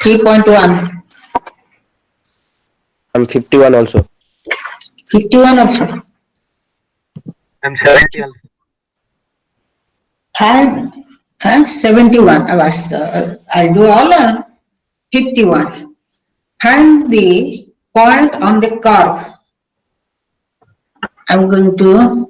3.1. I'm 51 also. 51 also. I'm 70 also. And 71. I'll do all 51. Find the point on the curve. I'm going to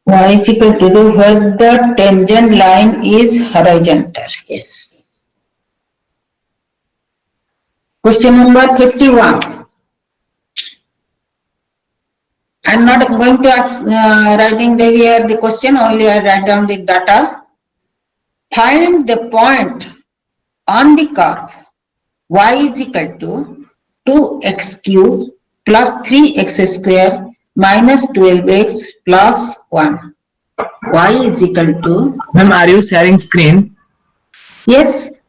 y is equal to where the tangent line is horizontal. Yes. Question number 51. I'm not going to ask writing here the question, only I write down the data. Find the point on the curve y is equal to 2x cube plus 3x square minus 12x plus 1. Y is equal to... Ma'am, are you sharing screen? Yes.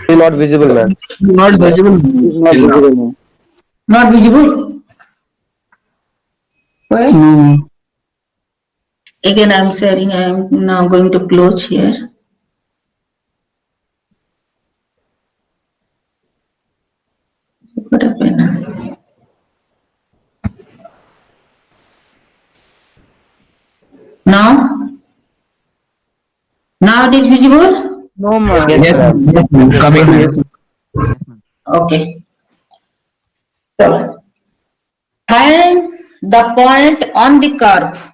It's not visible, man. Not visible. Not visible, man. Not visible? Why? Again, I'm sharing. I am now going to close here. What happened? Now it is visible? No, ma'am. Yes, ma'am. Yes, ma'am. Coming, ma'am. Okay. So, find the point on the curve.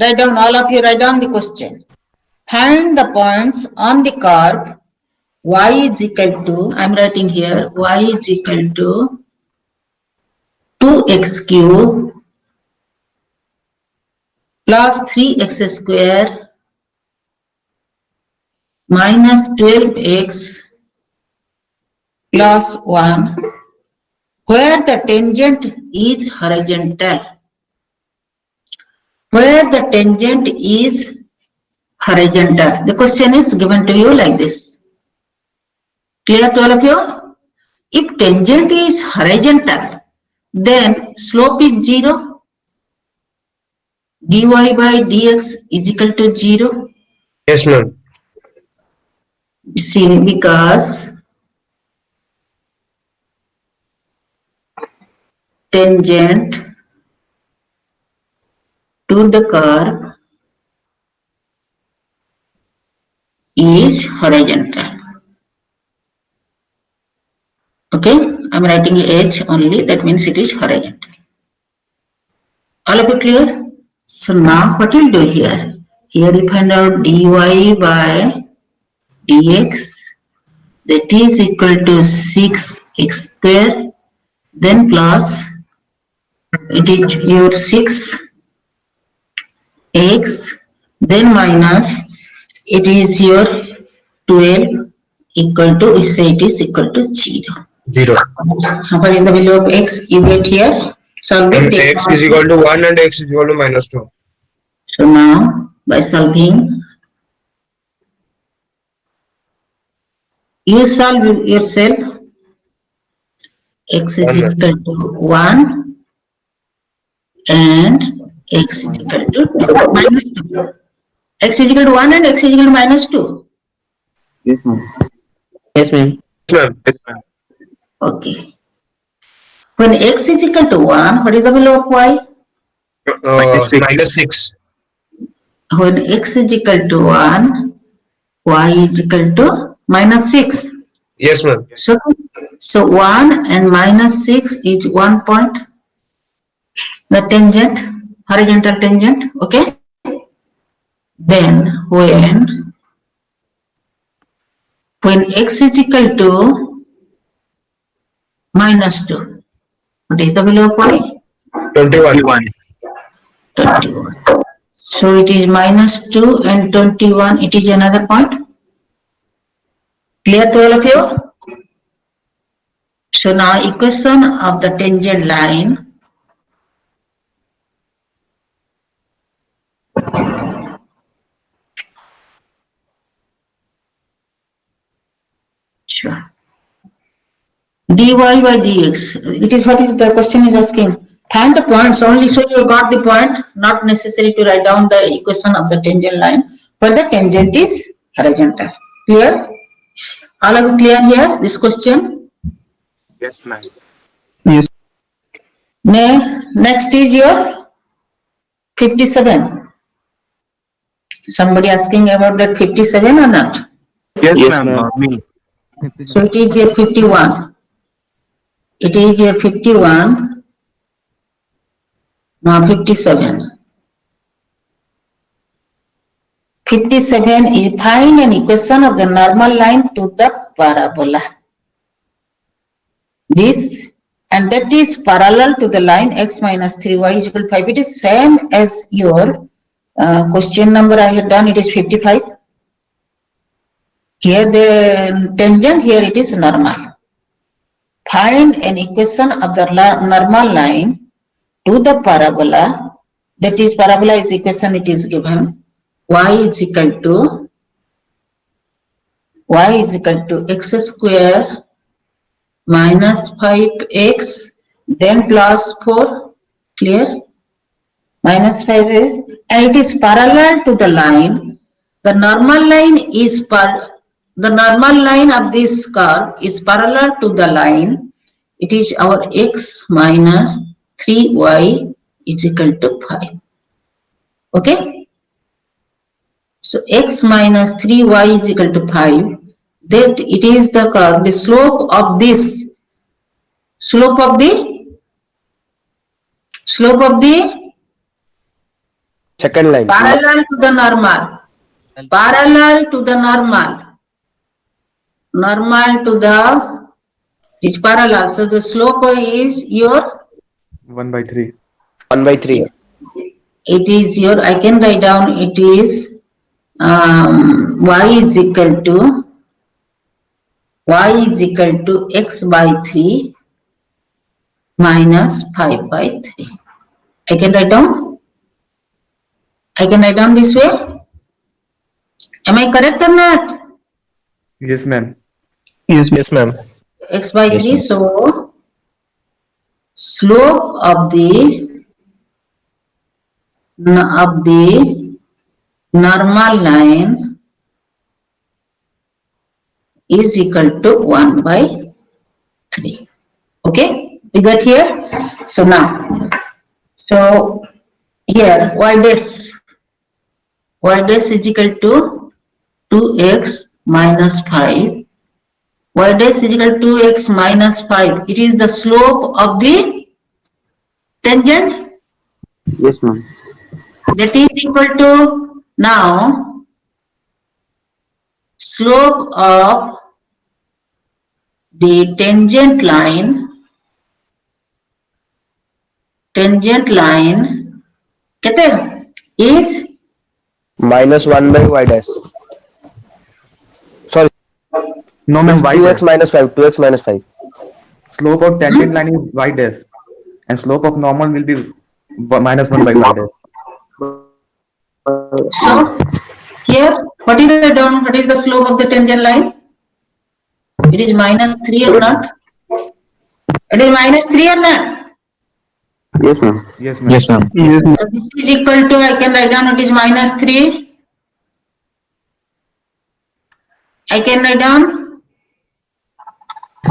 Write down, all of you write down the question. Find the points on the curve. Y is equal to, I'm writing here, y is equal to 2x cube plus 3x square minus 12x plus 1, where the tangent is horizontal. Where the tangent is horizontal. The question is given to you like this. Clear to all of you? If tangent is horizontal, then slope is 0. dy by dx is equal to 0. Yes, ma'am. See, because tangent to the curve is horizontal. Okay, I'm writing H only, that means it is horizontal. All of you clear? So now what we'll do here? Here we find out dy by dx, that is equal to 6x square, then plus it is your 6x, then minus it is your 12 equal to, we say it is equal to 0. 0. What is the value of x you get here? Solve it. X is equal to 1 and x is equal to minus 2. So now by solving, you solve yourself. X is equal to 1 and x is equal to minus 2. X is equal to 1 and x is equal to minus 2. Yes, ma'am. Yes, ma'am. Yes, ma'am. Okay. When x is equal to 1, what is the value of y? Minus 6. When x is equal to 1, y is equal to minus 6. Yes, ma'am. So 1 and minus 6 is 1 point. The tangent, horizontal tangent, okay? Then when x is equal to minus 2, what is the value of y? 21. 21. So it is -2 and 21. It is another point. Clear to all of you? So now equation of the tangent line. Sure. dy by dx. It is what is the question is asking. Find the points only, so you got the point. Not necessary to write down the equation of the tangent line, but the tangent is horizontal. Clear? All of you clear here? This question. Yes, ma'am. Yes. Next is your 57. Somebody asking about that 57 or not? Yes, Yes, ma'am. ma'am. Me. So it is your 51. It is your 51. Now 57. 57 is find an equation of the normal line to the parabola. This and that is parallel to the line x minus 3y is equal to 5. It is same as your question number I have done. It is 55. Here the tangent, here it is normal. Find an equation of the normal line to the parabola. That is parabola is equation it is given. Y is equal to x square minus 5x then plus 4. Clear? Minus 5 and it is parallel to the line. The normal line is the normal line of this curve is parallel to the line. It is our x minus 3y is equal to 5. Okay? So x minus 3y is equal to 5. That it is the curve, the slope of the Second line. parallel to the normal. Parallel to the normal to the is parallel. So the slope is your 1/3. 1/3. yes. It is your I can write down it is y is equal to x by 3 minus 5 by 3. I can write down this way. Am I correct or not? Yes, ma'am. Yes. Yes, ma'am. X by Yes, 3. ma'am. So slope of the normal line is equal to 1 by 3. Okay, we got here. So now, so here y dash is equal to 2x minus 5. Y dash is equal to 2x minus 5. It is the slope of the tangent. Yes, ma'am. That is equal to now slope of the tangent line कहते हैं is -1 by y dash. Sorry. No, ma'am. Y 2x dash. minus 5. 2x minus 5. Slope of tangent line is y dash, and slope of normal will be -1 by y dash. so here what is the down? What is the slope of the tangent line? It is -3 or not? It is -3 or not? Yes, ma'am. Yes, ma'am. Yes, ma'am. So this is equal to I can write down it is -3. I can write down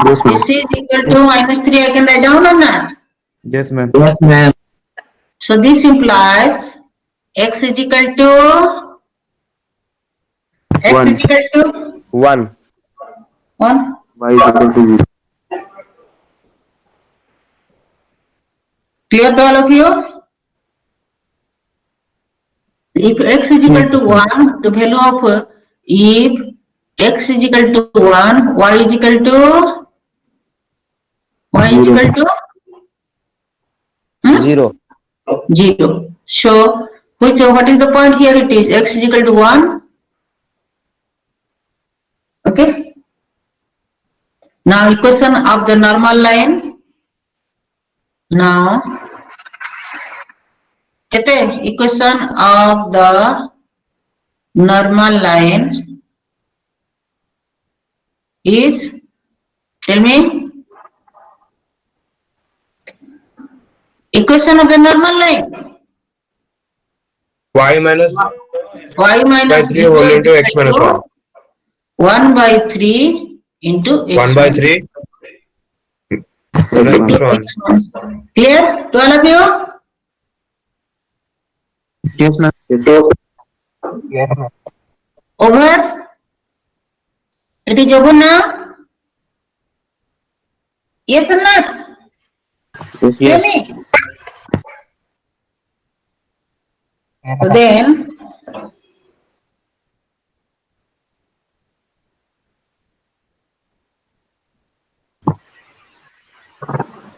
Yes, ma'am. this is equal to -3. I can write down or not? Yes, ma'am. Yes, ma'am. So this implies x is equal to One. 1. Y is equal to 0. Clear to all of you? If x is equal to 1, the value of if x is equal to 1, y is equal to 0. 0. So what is the point here? It is x is equal to 1. Okay. Now equation of the normal line. Now, equation of the normal line is, tell me, equation of the normal line. Y minus Y by minus 3 0 whole is into x minus equal 1. to 1 by 3 into 1 x by minus 3 into x 1. x minus. Clear to all of you? Yes, ma'am. Over? It is over now? Yes or not? Tell Yes. me. So then,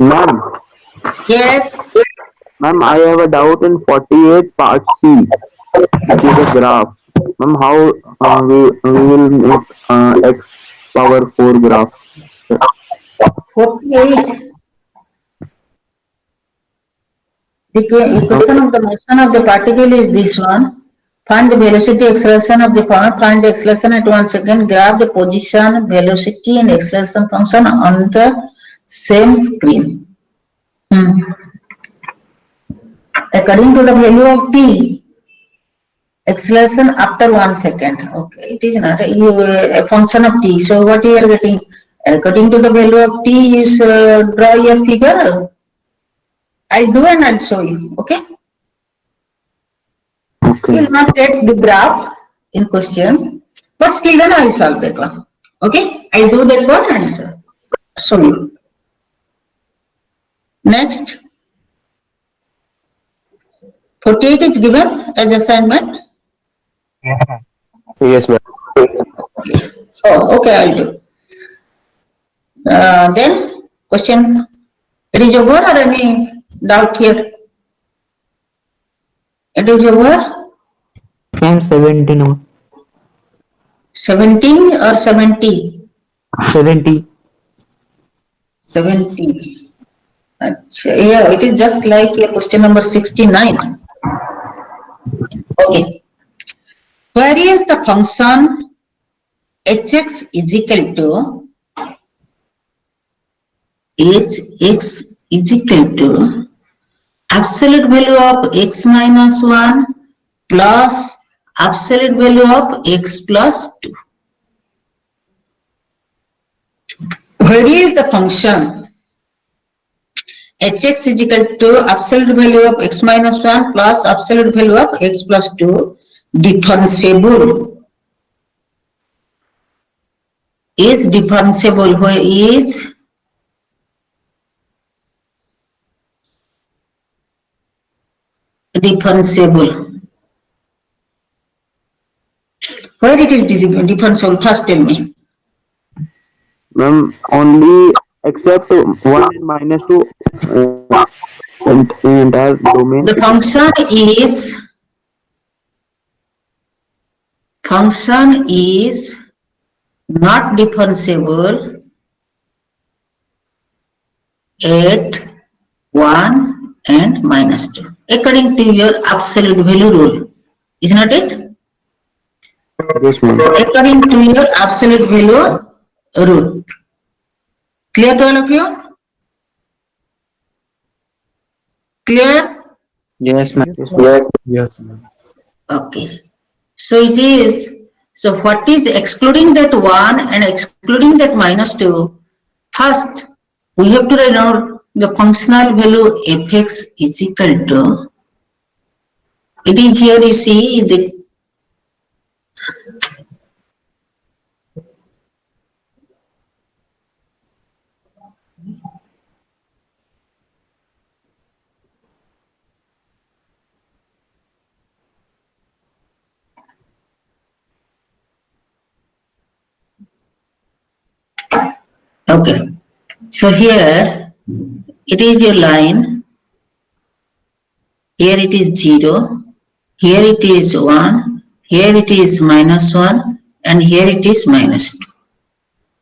Ma'am, yes, ma'am, I have a doubt in 48 part C, which is a graph. Ma'am, how we will make x power 4 graph? 48. The equation of the motion of the particle is this one. Find the velocity acceleration of the point, find the acceleration at 1 second, graph the position, velocity and acceleration function on the same screen. According to the value of t, acceleration after 1 second. Okay, it is not a function of t. So what you are getting? According to the value of t, is draw your figure. I'll do and I'll show you. Okay. You Okay. will not get the graph in question, but still then I will solve that one. Okay, I do that one and show you. Next, 48 is given as assignment. Yes, ma'am. Oh, okay, I'll do. Then question, it is over or any doubt here? It is over. Ma'am, 17 or 17 or 70? 70. 70. Yeah, it is just like question number 69. Okay. Where is the function hx is equal to hx is equal to absolute value of x minus 1 plus absolute value of x plus 2. Where is the function hx is equal to absolute value of x minus 1 plus absolute value of x plus 2 differentiable? Is differentiable, where is differentiable? Where it is differentiable? First tell me. Ma'am, only except 1 and minus 2 in entire domain. The function is not differentiable at 1 and minus 2 according to your absolute value rule. Is not it? Yes, ma'am. According to your absolute value rule. Clear to all of you? Clear? Yes, ma'am. Yes, ma'am. Okay. So it is, so what is excluding that 1 and excluding that minus 2? First, we have to write out the functional value fx is equal to, it is here you see the, okay. So here it is your line, here it is 0, here it is 1, here it is minus 1, and here it is minus 2.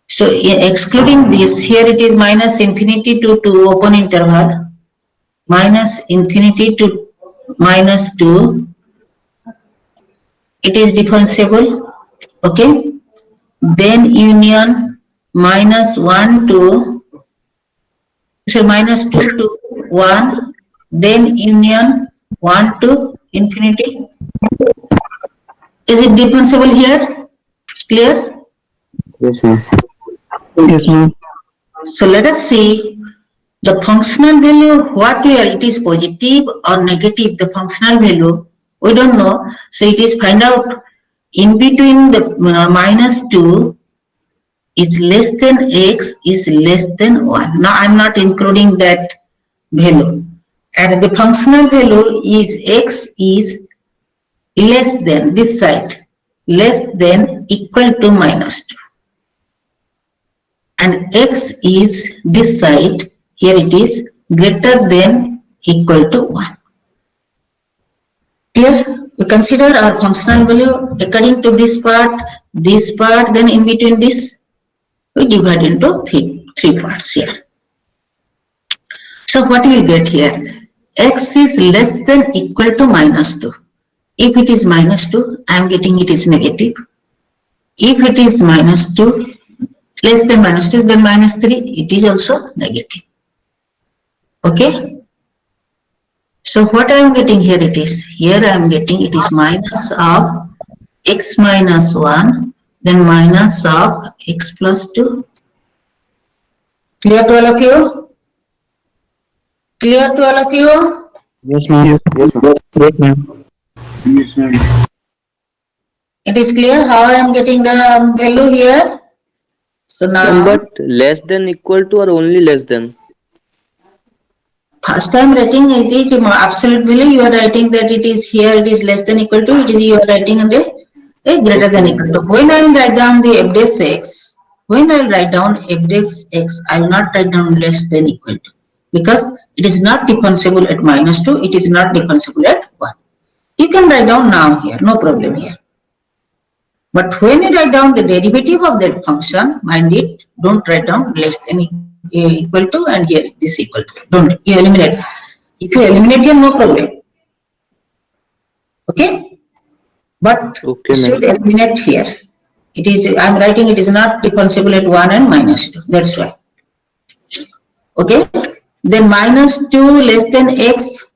So excluding this, here it is minus infinity to 2 open interval, minus infinity to minus 2, it is differentiable, okay? Then union minus 1 to, so minus 2 to 1, then union 1 to infinity. Is it differentiable here? Clear? Yes, ma'am. Yes, ma'am. So let us see the functional value, what we are, it is positive or negative, the functional value, we don't know. So it is find out in between the minus 2 is less than x is less than 1. Now I am not including that value. And the functional value is x is less than this side, less than equal to minus 2. And x is this side, here it is greater than equal to 1. Here we consider our functional value according to this part, then in between this we divide into three parts here. So what we will get here? X is less than equal to minus 2. If it is minus 2, I am getting it is negative. If it is minus 2, less than minus 2, then minus 3, it is also negative. Okay? So what I am getting here it is, here I am getting it is minus of x minus 1, then minus of x plus 2. Clear to all of you? Clear to all of you? Yes, ma'am. Yes, ma'am. Yes, ma'am. It is clear how I am getting the value here? So now, But less than equal to or only less than? first time writing it is absolute value, you are writing that it is here, it is less than equal to, it is you are writing in the greater than equal to. When I will write down the f dash x, when I will write down f dash x, I will not write down less than equal to, because it is not differentiable at minus 2, it is not differentiable at 1. You can write down now here, no problem here. But when you write down the derivative of that function, mind it, don't write down less than equal to and here this equal to. Don't, you eliminate. If you eliminate here, no problem. Okay? But Okay, you should eliminate here. It is, I am writing it is not differentiable at 1 and minus 2. That's why. Okay? Then minus 2 less than x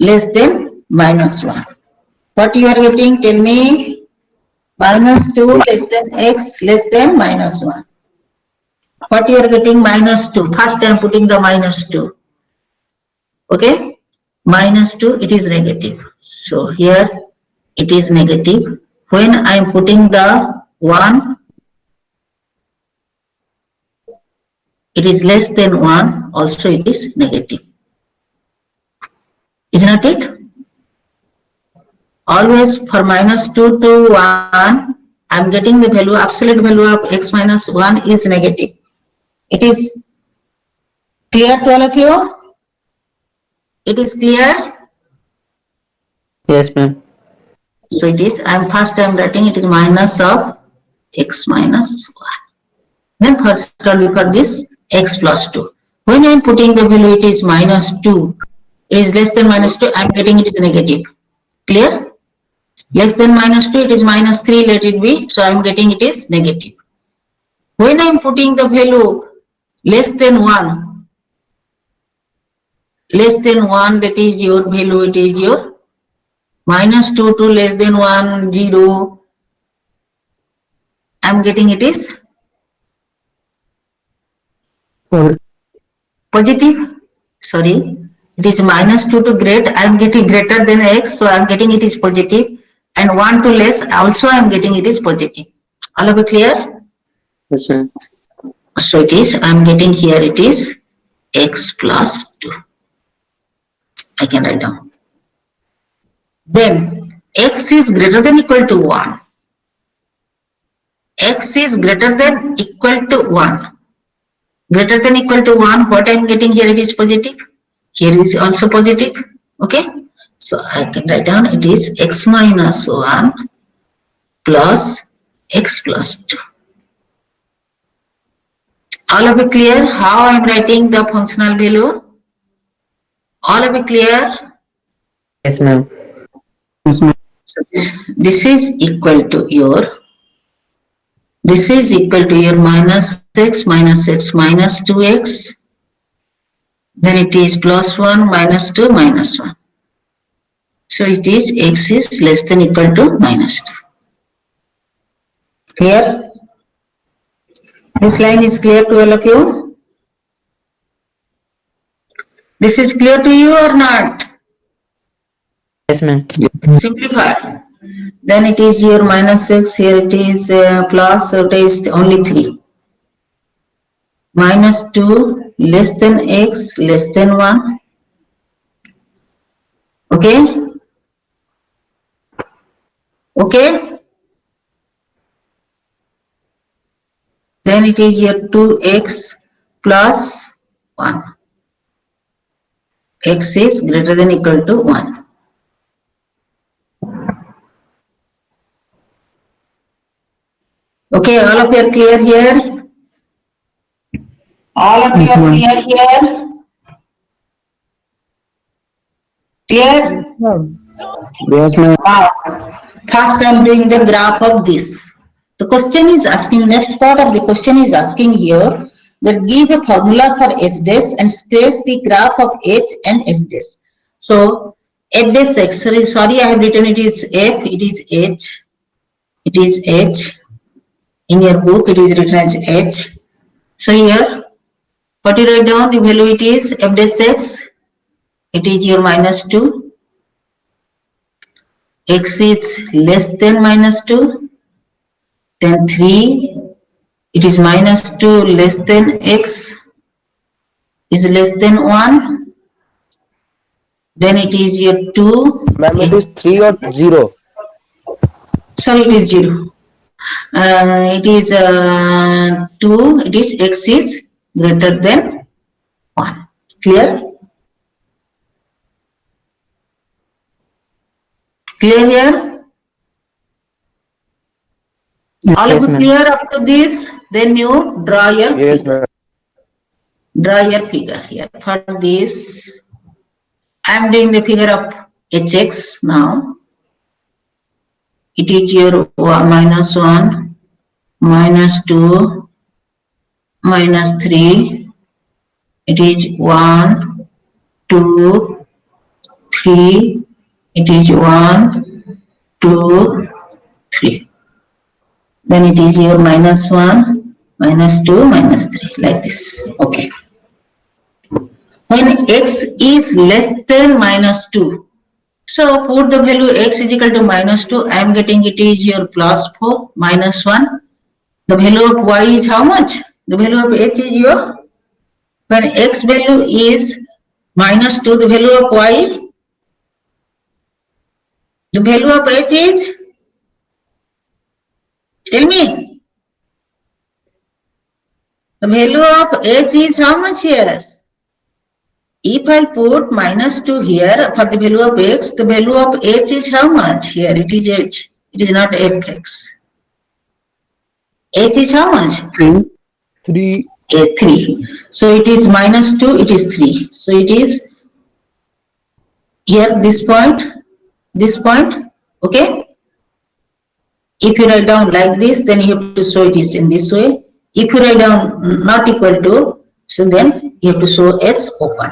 less than minus 1. What you are getting? Tell me. Minus 2 less than x less than minus 1. What you are getting? Minus 2. First I am putting the minus 2. Okay? Minus 2, it is negative. So here it is negative. When I am putting the 1, it is less than 1. Also it is negative. Is not it? Always for minus 2 to 1, I am getting the value, absolute value of x minus 1 is negative. It is clear to all of you? It is clear? Yes, ma'am. So it is, I am writing it is minus of x minus 1. Then first I'll look at this x plus 2. When I am putting the value it is minus 2, it is less than minus 2, I am getting it is negative. Clear? Less than minus 2, it is minus 3, let it be. So I am getting it is negative. When I am putting the value less than 1, that is your value, it is your minus 2 to less than 1, 0. I am getting it is positive. Sorry, it is minus 2 to great. I am getting greater than x, so I am getting it is positive. And 1 to less, also I am getting it is positive. All of it clear? Yes, ma'am. So it is, I am getting here it is x plus 2. I can write down. Then x is greater than equal to 1. X is greater than equal to 1. Greater than equal to 1, what I am getting here it is positive. Here is also positive. Okay. So I can write down it is x minus 1 plus x plus 2. All of you clear how I am writing the functional value? All of you clear? Yes, ma'am. Yes, ma'am. So this is equal to your minus x minus 2x. Then it is plus 1 minus 2 minus 1. So it is x is less than equal to minus 2. Clear? This line is clear to all of you? This is clear to you or not? Yes, ma'am. Simplify. Then it is your minus x, here it is plus, so it is only 3. Minus 2 less than x less than 1. Okay? Okay? Then it is your 2x plus 1. X is greater than equal to 1. Okay, all of you are clear here? All of you are clear here? Clear? Yes, ma'am. Now, first I am doing the graph of this. The question is asking, next part of the question is asking here that give a formula for h dash and sketch the graph of h and h dash. So f dash x, sorry I have written it is f, it is h, it is h. In your book it is written as h. So here, what you write down, the value it is f dash x, it is your minus 2. X is less than minus 2. Then 3, it is minus 2 less than x is less than 1. Then it is your 2. Ma'am, it is 3 or 0. Sorry, it is 0. It is 2. It is x is greater than 1. Clear? Clear here? All of Yes, you ma'am. clear up to this? Then you draw your Yes, figure. ma'am. Draw your figure here. For this, I am doing the figure of hx now. It is your minus 1, minus 2, minus 3. It is 1, 2, 3. It is 1, 2, 3. Then it is your minus 1, minus 2, minus 3, like this. Okay. When x is less than minus 2, so put the value x is equal to minus 2, I am getting it is your plus 4, minus 1. The value of y is how much? The value of h is your, when x value is minus 2, the value of y, the value of h is, tell me, the value of h is how much here? If I put minus 2 here for the value of x, the value of h is how much here? It is h, it is not fx. H is how much? 3. H 3. So it is minus 2, it is 3. So it is here this point, okay? If you write down like this, then you have to show it is in this way. If you write down not equal to, so then you have to show as open.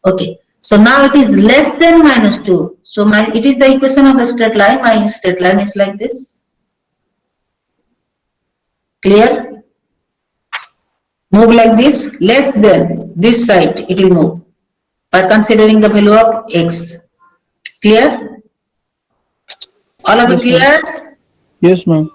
Okay. So now it is less than minus 2. So it is the equation of the straight line. My straight line is like this. Clear? Move like this, less than this side it will move by considering the value of x. Clear? All of you clear? Yes, ma'am.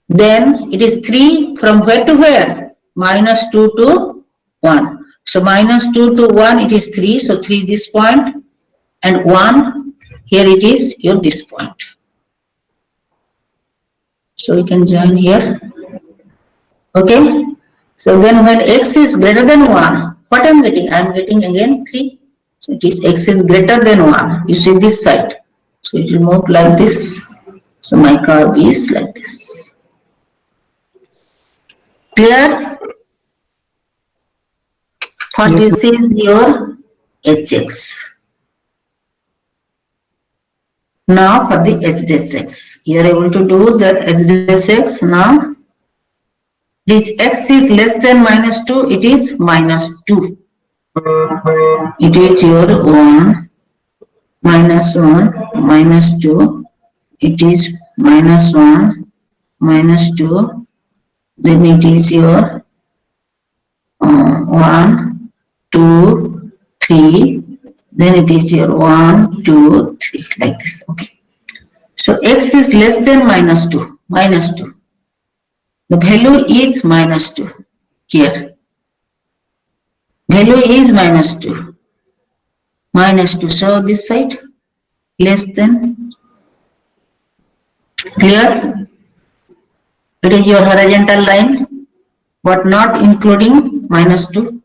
Then it is 3 from where to where? Minus 2 to 1. So minus 2 to 1 it is 3. So 3 this point and 1 here it is your this point. So we can join here. Okay. So then when x is greater than 1, what I am getting? I am getting again 3. So it is x is greater than 1. You see this side. So it will move like this. So my curve is like this. Clear? What Yes, this is your hx. Now for the h dash x. You are able to do the h dash x now. This x is less than minus 2, it is minus 2. It is your 1, minus 1, minus 2. It is minus 1, minus 2. Then it is your 1, 2, 3. Then it is your 1, 2, 3, like this. Okay. So x is less than minus 2. Minus 2. The value is minus 2 here. Value is minus 2. Minus 2. So this side less than. Clear? It is your horizontal line, but not including minus 2.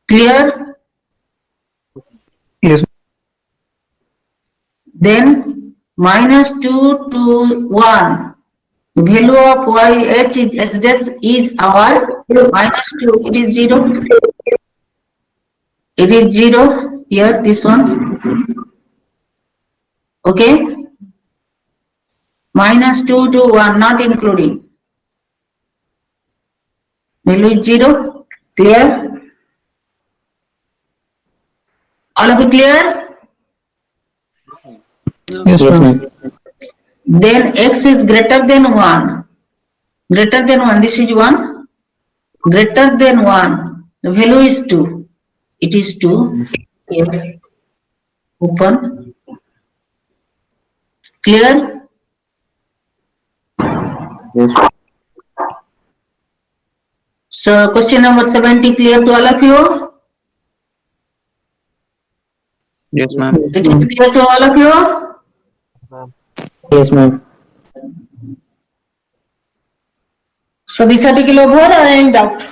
Clear? yes, Then minus 2 to 1. The value of y h is this is our minus 2. It is 0. It is 0 here, this one. Okay? Minus 2 to 1, not including. Value is 0. Clear? All of you clear? yes, Yes, ma'am. ma'am. Then x is greater than 1. Greater than 1. This is 1. Greater than 1. The value is 2. It is 2. Here. Open. Clear? Yes. So question number 70 clear to all of you? Yes, ma'am. It is clear to all of you? Yes, ma'am. So this article over or any doubt?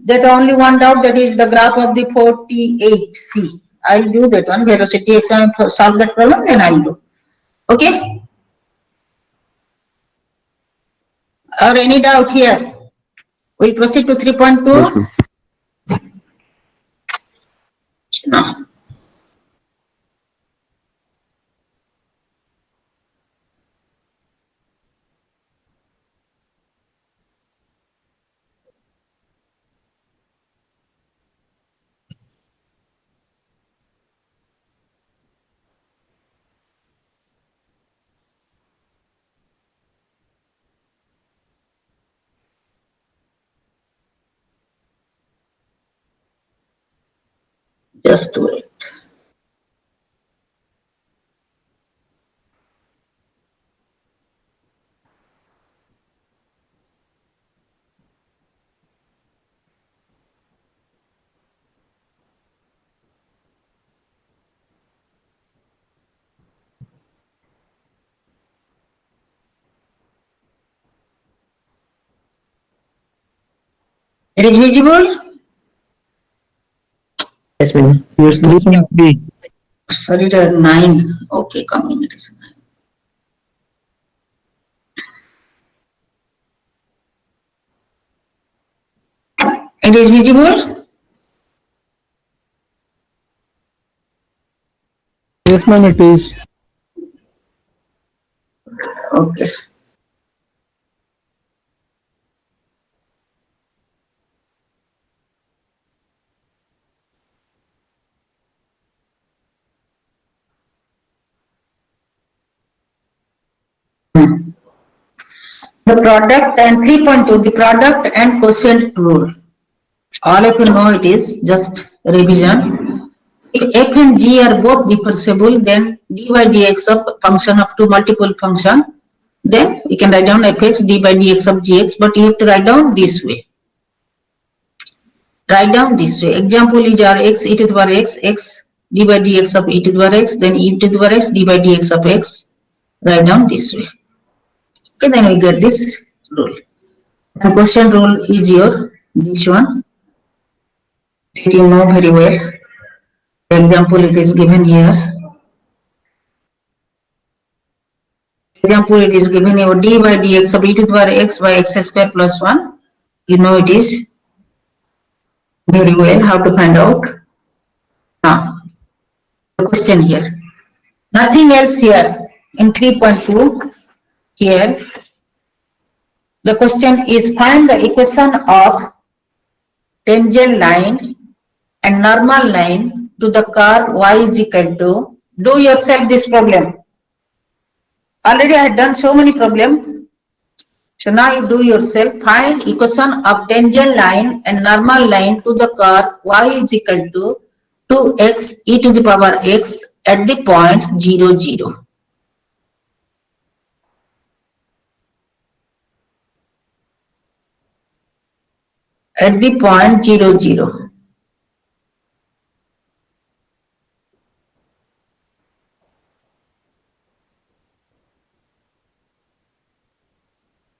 That only one doubt, that is the graph of the 48C. I'll do that one. Velocity exam, solve that problem, then I'll do. Okay? Or any doubt here? We'll proceed to Yes, 3.2. ma'am. No. Just do it. It is visible? Yes, ma'am. Yes, 3.3. Sorry, it is 9. Okay, coming, it is 9. It is visible? Yes, ma'am, it is. Okay. The product and 3.2, the product and quotient rule. All of you know it is just revision. If f and g are both differentiable, then d by dx of function up to multiple function, then we can write down fx d by dx of gx, but you have to write down this way. Write down this way. Example is our x e to the power x, x d by dx of e to the power x, then e to the power x d by dx of x. Write down this way. Okay, then we get this rule. And question rule is your this one that you know very well. Example, it is given here. Example, it is given here d by dx of e to the power x by x square plus 1. You know it is very well how to find out. Now, the question here. Nothing else here in 3.2 here. The question is find the equation of tangent line and normal line to the curve y is equal to. Do yourself this problem. Already I had done so many problems. So now you do yourself. Find equation of tangent line and normal line to the curve y is equal to 2x e to the power x at the point 0, 0. At the point 0, 0.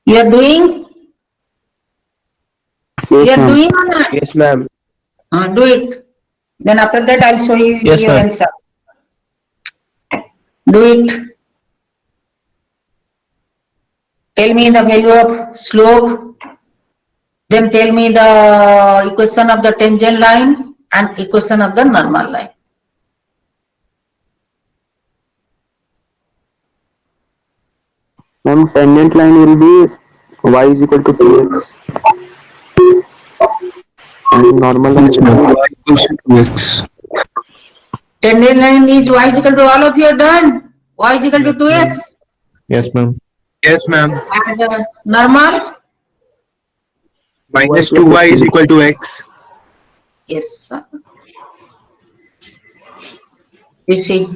You are doing? Yes, You are ma'am. doing or not? Yes, ma'am. Do it. Then after that I'll show you Yes, your ma'am. answer. Do it. Tell me the value of slope. Then tell me the equation of the tangent line and equation of the normal line. Ma'am, tangent line will be y is equal to 2x and normal line Yes, will ma'am. be Y equals to 2x. Tangent line is y is equal to, all of you are done. Y is equal to Yes, ma'am. 2x. Yes, ma'am. Yes, ma'am. And normal? Minus plus 2y x is equal to x. Yes, sir. You see.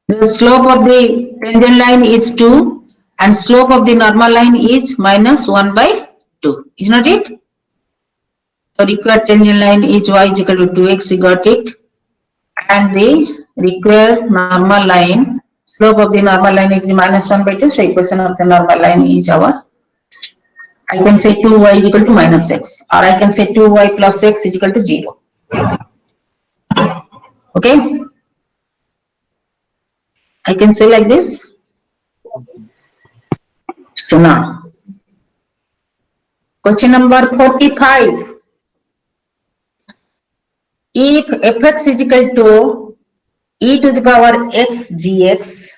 The slope of the tangent line is 2 and slope of the normal line is minus 1 by 2. Is not it? The required tangent line is y is equal to 2x, you got it. And the required normal line, slope of the normal line is minus 1 by 2. So equation of the normal line is our, I can say 2y is equal to minus x, or I can say 2y plus x is equal to 0. Okay? I can say like this. So now, question number 45. If fx is equal to e to the power x gx,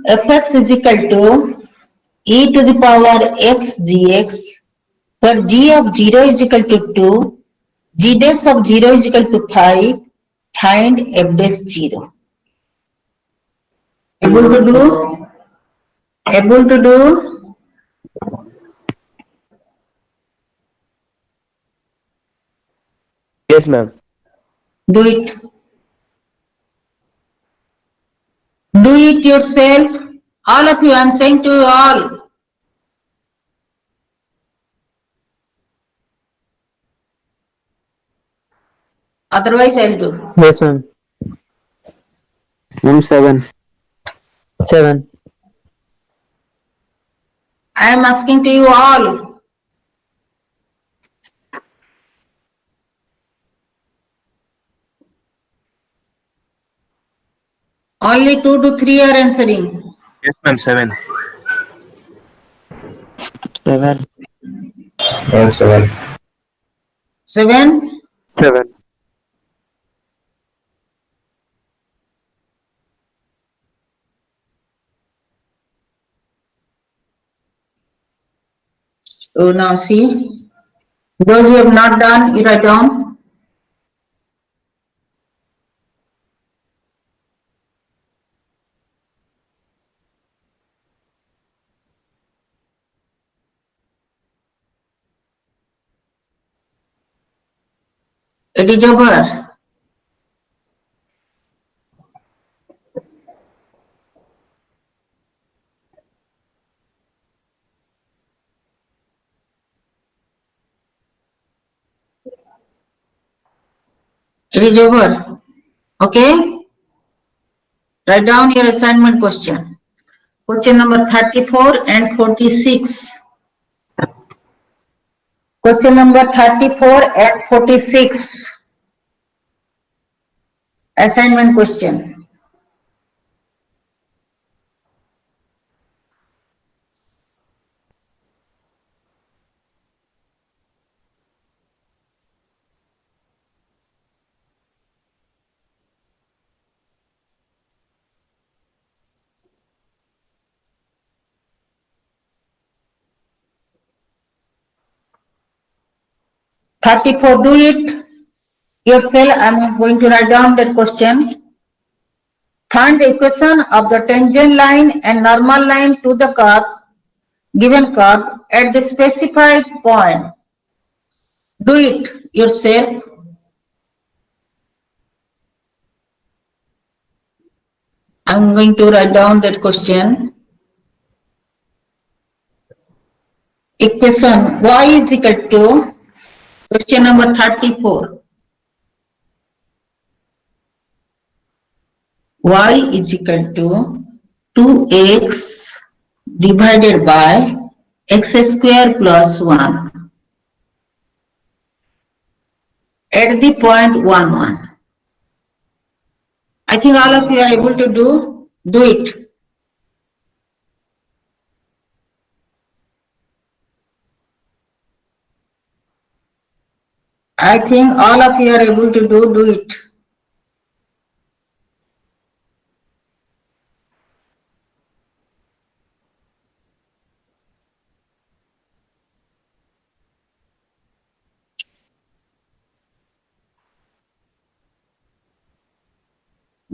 fx is equal to e to the power x gx, where g of 0 is equal to 2, g dash of 0 is equal to 5, find f dash 0. Able to do? Able to do? Yes, ma'am. Do it. Do it yourself. All of you, I am saying to you all. Otherwise, I'll do. Yes, ma'am. ma'am 7. 7. I am asking to you all. Only 2 to 3 are answering. Yes, ma'am. 7. 7. 7. 7. 7. So now see. Those who have not done, you write down. It is over. It is over. Okay? Write down your assignment question. Question number 34 and 46. Question number 34 at 46. Assignment question. (34) Do it yourself. I am going to write down that question. Find the equation of the tangent line and normal line to the curve, given curve at the specified point. Do it yourself. I am going to write down that question. Equation y is equal to, question number 34. Y is equal to 2x divided by x square plus 1 at the point 1, 1. I think all of you are able to do it. I think all of you are able to do it.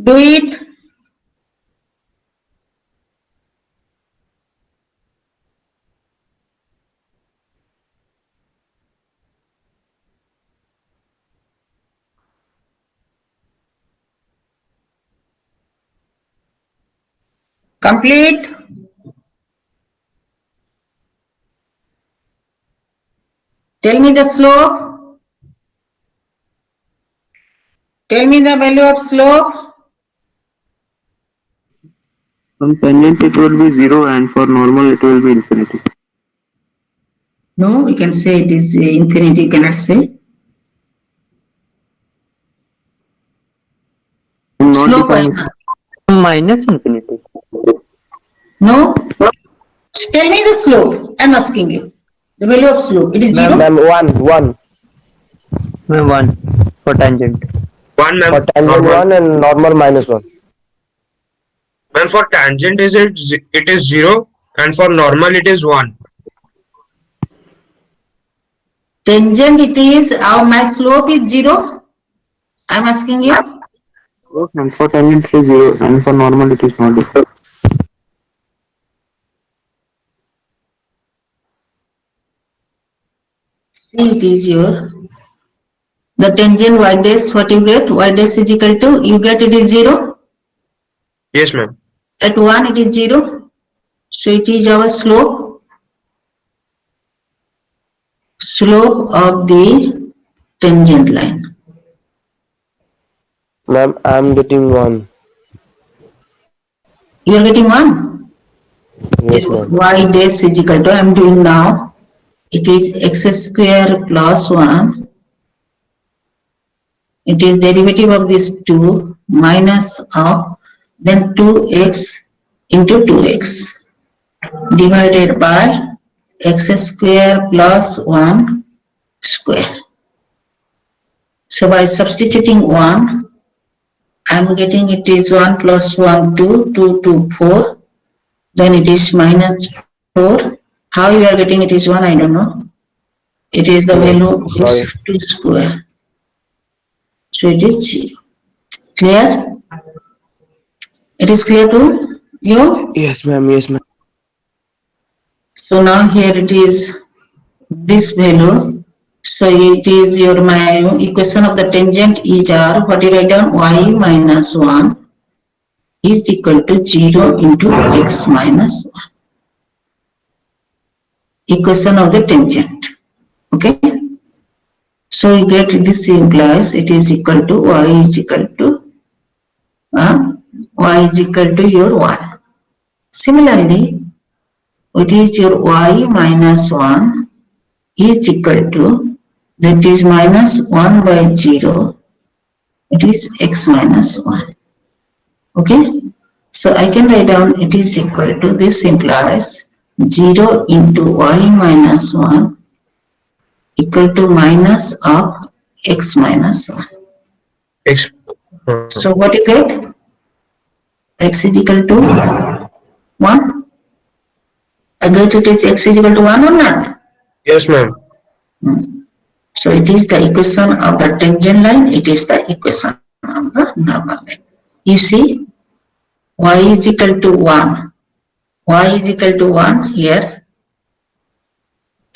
Do it. Complete. Tell me the slope. Tell me the value of slope. From tangent it will be 0 and for normal it will be infinity. No, we can say it is infinity, you cannot say. I'm not Slope, defining. Minus infinity. no. Tell me the slope. I am asking you. The value of slope. It is 0. Ma'am, one. Ma'am, 1 for tangent. 1, For ma'am. tangent Normal. 1 and normal -1. Ma'am, for tangent it is 0 and for normal it is 1. Tangent it is, my slope is 0. I am asking you. Yes, and for tangent it is 0 and for normal it is not. See, it is your, the tangent y dash, what you get? Y dash is equal to, you get it is 0. Yes, ma'am. At 1 it is 0. So it is our slope. Slope of the tangent line. Ma'am, I'm getting 1. You are getting 1. Yes, ma'am. Y dash is equal to, I am doing now. It is x square plus 1. It is derivative of this 2 minus of then 2x into 2x divided by x square plus 1 square. So by substituting 1, I am getting it is 1 plus 1, 2, 2, 2, 4. Then it is minus 4. How you are getting it is 1, I don't know. It is the value Sorry. is 2 square. So it is 0. Clear? It is clear to you? Yes, ma'am. Yes, ma'am. So now here it is this value. So it is your, my equation of the tangent is r. What you write down? Y minus 1 is equal to 0 into x minus 1. Equation of the tangent. Okay. So you get this implies it is equal to y is equal to your 1. Similarly, it is your y minus 1 is equal to, that is minus 1 by 0, it is x minus 1. Okay, so I can write down it is equal to, this implies 0 into y minus 1 equal to minus of x minus 1. X. So what you get? X is equal to 1. I get it is x is equal to 1 or not? Yes, ma'am. So it is the equation of the tangent line, it is the equation of the normal line. You see, y is equal to 1. Y is equal to 1 here,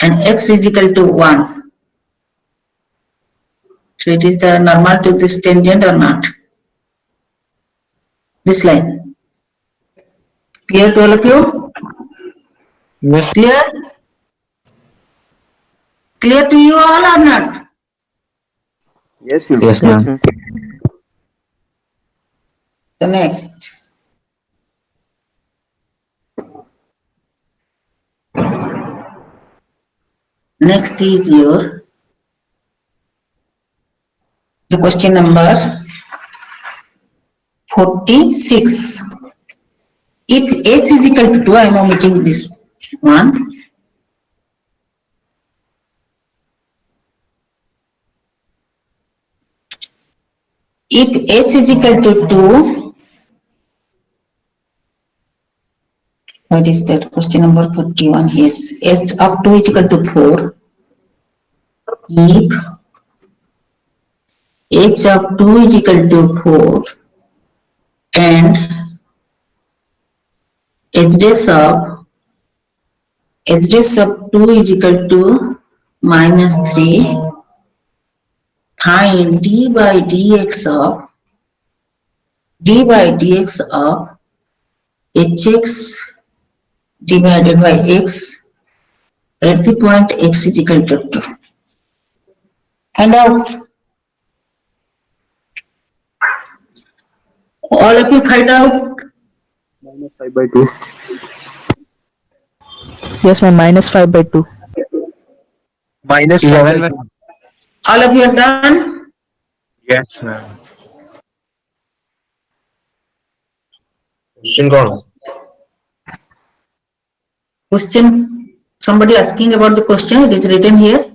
and x is equal to 1. So it is the normal to this tangent or not? This line. Clear to all of you? Yes. Clear? Clear to you all or not? Yes, ma'am. Yes, ma'am. The next. Next is your the question number 46. If h is equal to 2, I am omitting this one. If h is equal to 2, what is that? Question number 41. Yes, h of 2 is equal to 4. If h of 2 is equal to 4 and h dash of 2 is equal to minus 3, find d by dx of hx divided by x at the point x is equal to 2. Find out. All of you find out. Minus 5 by 2. Yes, ma'am. Minus 5 by 2. Minus 11 5 by by 2. All of you are done. Yes, ma'am. Question gone. Question. Somebody asking about the question. It is written here.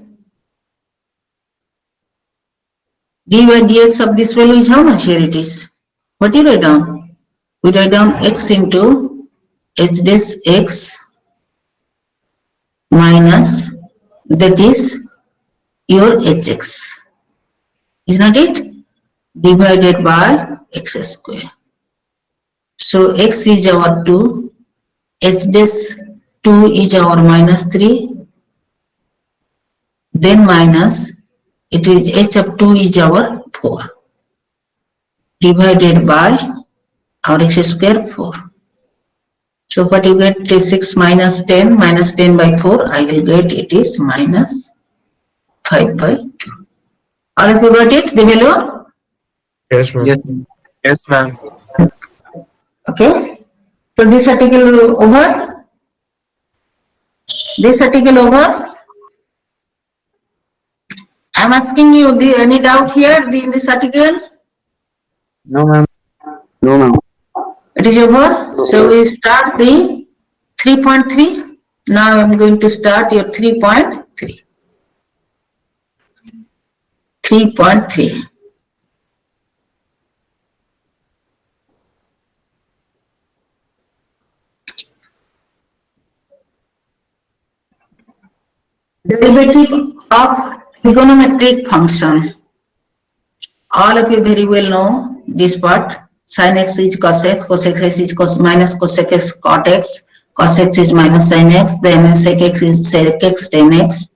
D by dx of this value is how much? Here it is. What do you write down? We write down x into h dash x minus, that is your hx. Is not it? Divided by x square. So x is our 2, h dash 2 is our minus 3, then minus, it is h of 2 is our 4, divided by our x square 4. So what you get is 6 minus 10 by 4, I will get it is minus 5 by 2. All of you got it, the value? Yes, ma'am. Yes. Yes, ma'am. Okay. So this article over. This article over. I am asking you, any doubt here in this article? No, ma'am. No, ma'am. It is over. So we start the 3.3. Now I am going to start your 3.3. 3.3. Derivative of trigonometric function. All of you very well know this part. Sin x is cos x, cos x is minus cosec x cot x, cos x is minus sin x, then sec x is sec x tan x,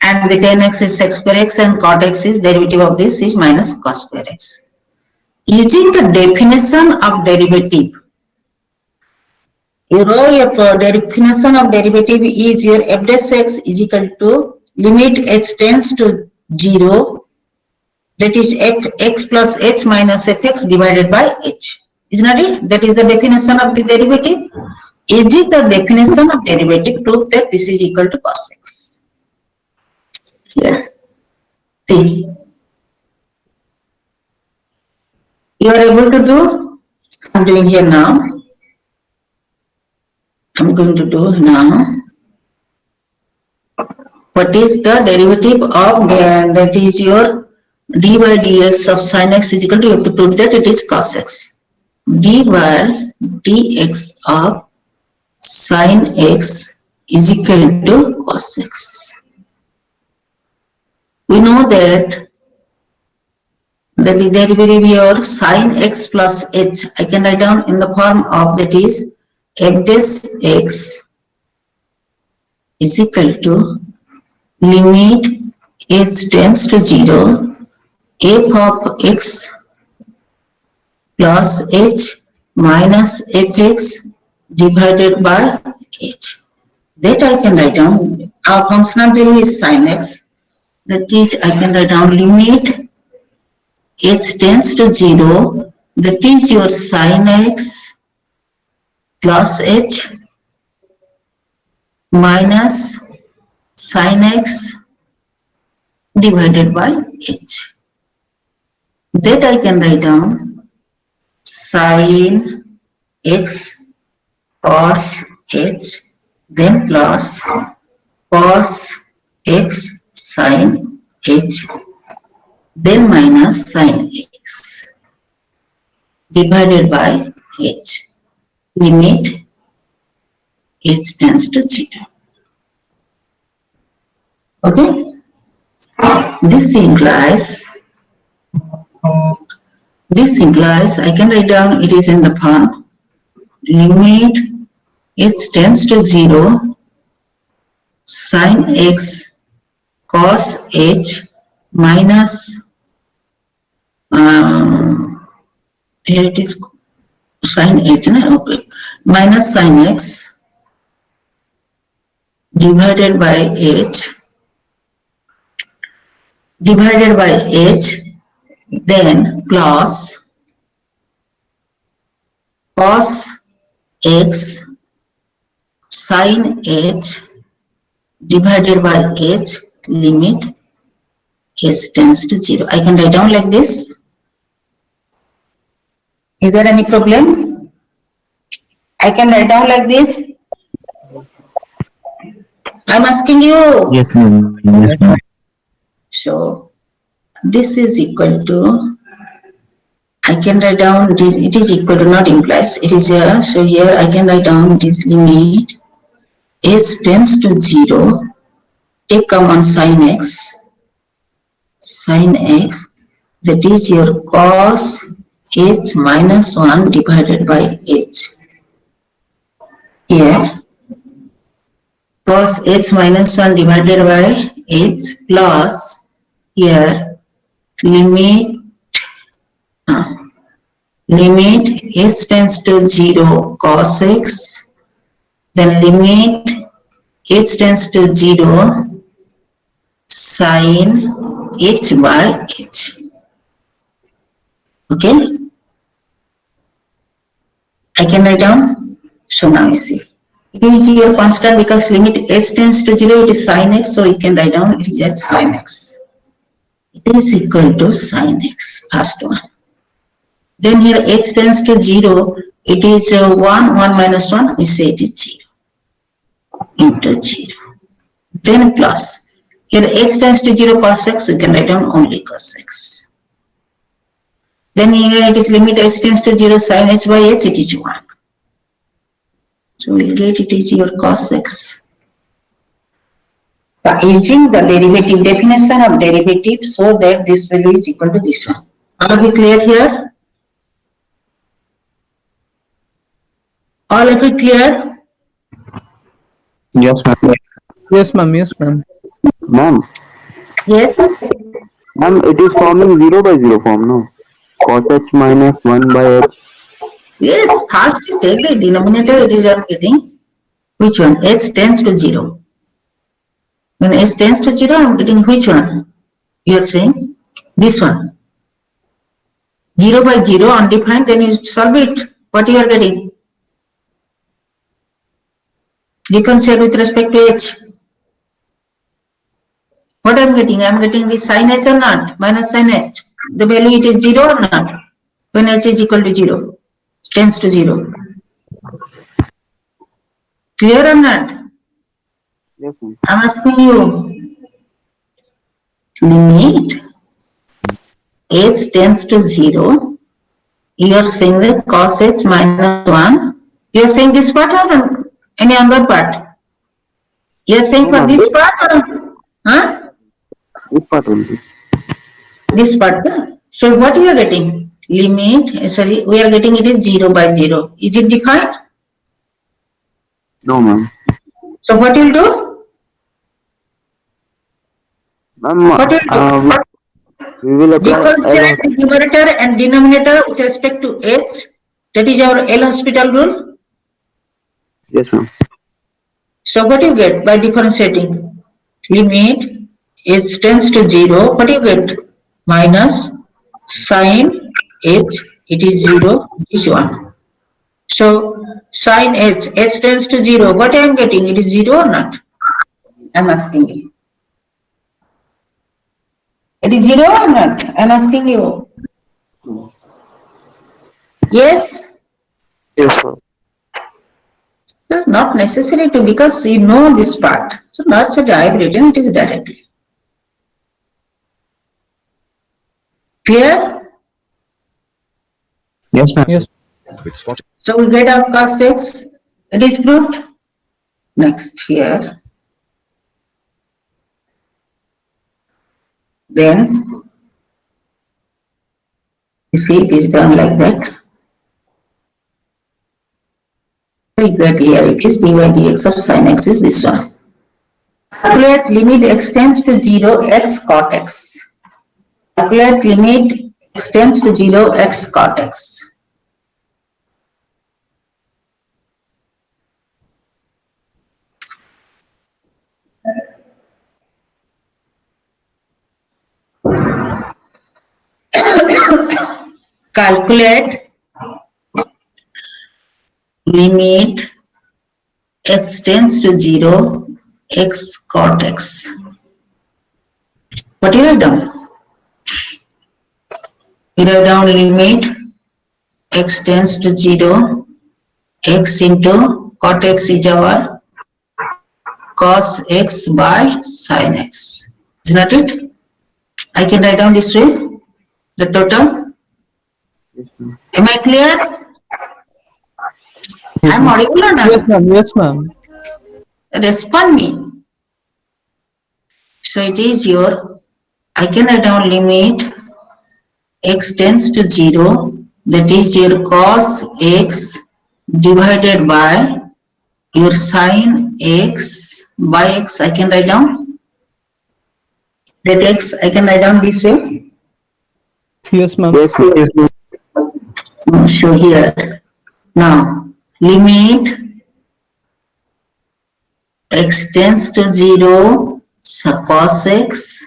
and the tan x is sec square x, and cot x is derivative of this is minus cos square x. Using the definition of derivative, you know your definition of derivative is your f dash x is equal to limit h tends to 0, that is x plus h minus fx divided by h. Is not it? That is the definition of the derivative. Using the definition of derivative, prove that this is equal to cos x. Here. See. You are able to do? I'm doing here now. I'm going to do now. What is the derivative of that is your dy dx of sin x is equal to, you have to prove that it is cos x. Dy dx of sin x is equal to cos x. We know that the derivative of sin x plus h I can write down in the form of that is f dash x is equal to limit h tends to 0 f of x plus h minus fx divided by h. That I can write down. Our functional value is sin x. That is, I can write down limit h tends to 0. That is your sin x plus h minus sin x divided by h. That I can write down sin x cos h then plus cos x sin h then minus sin x divided by h. Limit h tends to 0. Okay? This implies I can write down it is in the form limit h tends to 0 sin x cos h minus here it is sin h, okay, minus sin x divided by h then plus cos x sin h divided by h limit h tends to 0. I can write down like this. Is there any problem? I can write down like this. I'm asking you. Yes, ma'am. Yes, ma'am. So this is equal to, I can write down this, it is equal to, not implies, it is here. So here I can write down this limit h tends to 0, take common sin x, that is your cos h minus 1 divided by h. Here cos h minus 1 divided by h plus here limit h tends to 0 cos x, then limit h tends to 0 sin h by h. Okay? I can write down. So now you see. It is your constant because limit h tends to 0, it is sin x, so you can write down it is just sin x. It is equal to sin x, first one. Then here h tends to 0, it is 1 minus 1, we say it is 0 into 0. Then plus, here h tends to 0 cos x, we can write down only cos x. Then here it is limit h tends to 0 sin h by h, it is 1. So we'll get it is your cos x. By using the derivative definition of derivative so that this value is equal to this one. Are we clear here? All of it clear? Yes, ma'am. Yes, ma'am. Yes, ma'am. Ma'am, Yes. it is forming 0 by 0 form, no? Cos h minus 1 by h. Yes, first you take the denominator, it is I'm getting. Which one? H tends to 0. When h tends to 0, I'm getting which one? You are saying this one. 0 by 0 undefined, then you solve it. What you are getting? Differentiate with respect to h. What I'm getting? I'm getting the sin h or not? Minus sin h. The value it is 0 or not? When h is equal to 0, tends to 0. Clear or not? Yes, ma'am. I'm asking you. Limit h tends to 0. You are saying the cos h minus 1. You are saying this part or any other part? You are saying No, for ma'am. this part or? Huh? This part only. This part. So what you are getting? Limit, sorry, we are getting it is 0 by 0. Is it defined? No, ma'am. So what will do? Ma'am, What will do? we will apply Differentiate the numerator and denominator with respect to h. That is our L hospital rule. Yes, ma'am. So what you get by differentiating? Limit h tends to 0. What you get? Minus sin h. It is 0. This one. So sin h tends to 0. What I am getting? It is 0 or not? I am asking you. It is 0 or not? I am asking you. Yes? Yes, ma'am. It is not necessary to, because you know this part. So not so I have written it is directly. Clear? Yes, ma'am. Yes. So we get our cos 6. It is proved. Next here. Then if it is done like that, we get here it is dy dx of sin x is this one. Calculate limit x tends to 0 x cot x. Calculate limit x tends to 0 x cot x. Calculate limit x tends to 0 x cot x. What you write down? You write down limit x tends to 0 x into cot x is our cos x by sin x. Is not it? I can write down this way the total. Yes, ma'am. Am I clear? I am audible or Yes, not? ma'am. Yes, ma'am. Respond me. So it is your, I can write down limit x tends to 0, that is your cos x divided by your sin x by x. I can write down that x I can write down this way. Yes, ma'am. Yes, ma'am. So here now limit x tends to 0 so cos x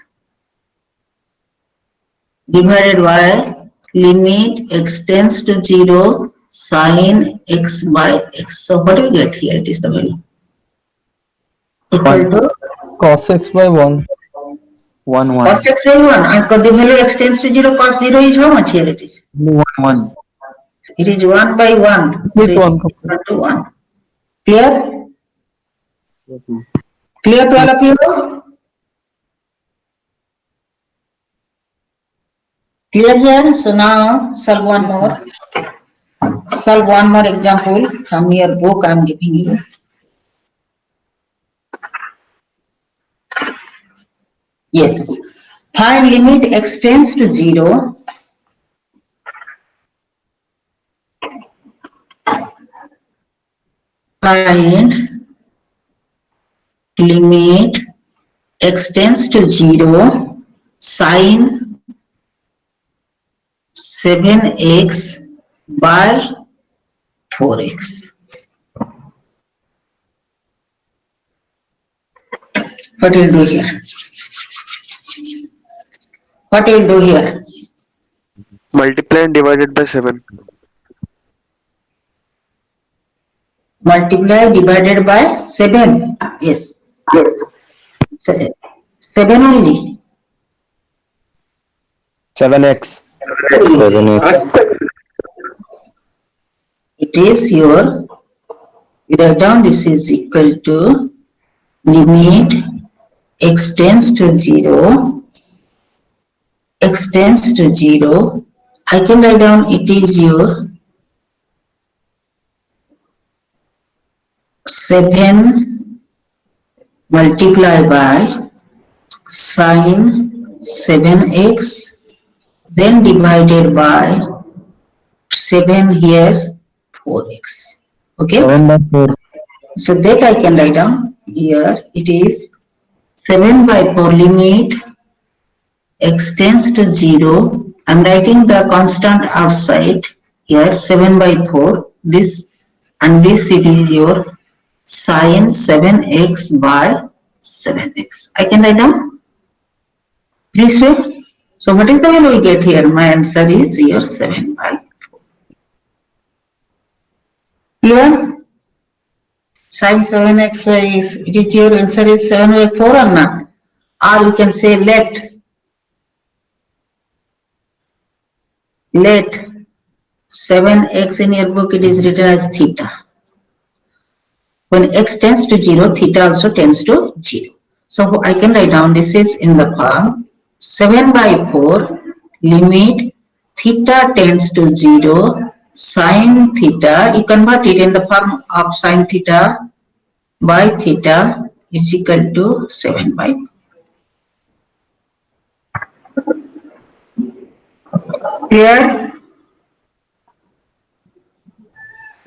divided by limit x tends to 0 sin x by x. So what do you get here? It is the value equal to Cos x by 1. 1, 1. cos x by 1, and the value x tends to 0 cos 0 is how much here it is? 1, 1. It is 1 by 1. So With it is 1. equal to 1. Clear? Yes, ma'am. Clear to all of you? Clear here? So now solve one more. Solve one more example from your book I am giving you. Yes. Find limit x tends to 0. Find limit x tends to 0 sin 7x by 4x. What will do here? What will do here? Multiply and divided by 7. Multiply divided by 7. Yes. Yes. 7 7 only. 7x. 7x. It is your, you write down this is equal to limit x tends to 0, x tends to 0. I can write down it is your 7 multiply by sine 7x, then divided by 7 here 4x. Okay, 7 by 4. so that I can write down here. It is 7 by 4 limit x tends to 0. I'm writing the constant outside here, 7 by 4. This and this, it is your sine 7x by 7x. I can write down this way. So what is the value we get here? My answer is your 7 by 4. Clear? Sine 7x is, it is your answer is 7 by 4 or not? Or you can say let 7x in your book, it is written as theta. When x tends to 0, theta also tends to 0. So I can write down this is in the form 7 by 4 limit theta tends to 0 sine theta. You convert it in the form of sine theta by theta is equal to 7 by 4. Clear?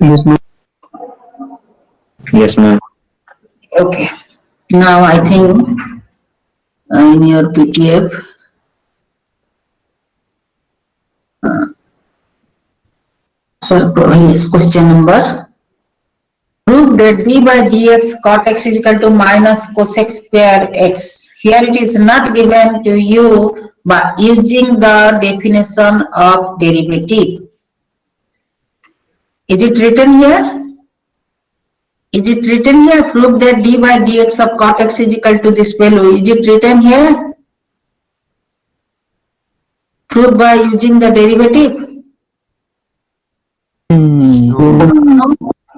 Yes, ma'am. Yes, ma'am. Okay. Now I think in your PTF, yes, question number. Prove that d by dx cot x is equal to minus cosec square x. Here it is not given to you by using the definition of derivative. Is it written here? Is it written here? Prove that d by dx of cot x is equal to this value. Is it written here? Prove by using the derivative.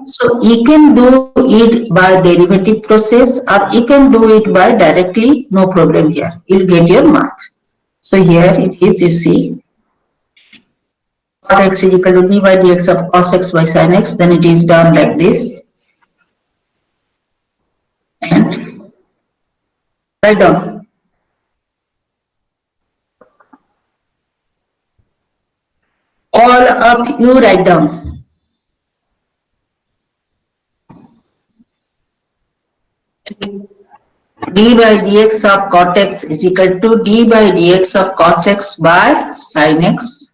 So you can do it by derivative process or you can do it by directly, no problem here. You'll get your marks. So here it is, you see, cot x is equal to d by dx of cos x by sin x, then it is done like this. And write down. All of you write down. D by dx of cot x is equal to d by dx of cos x by sin x.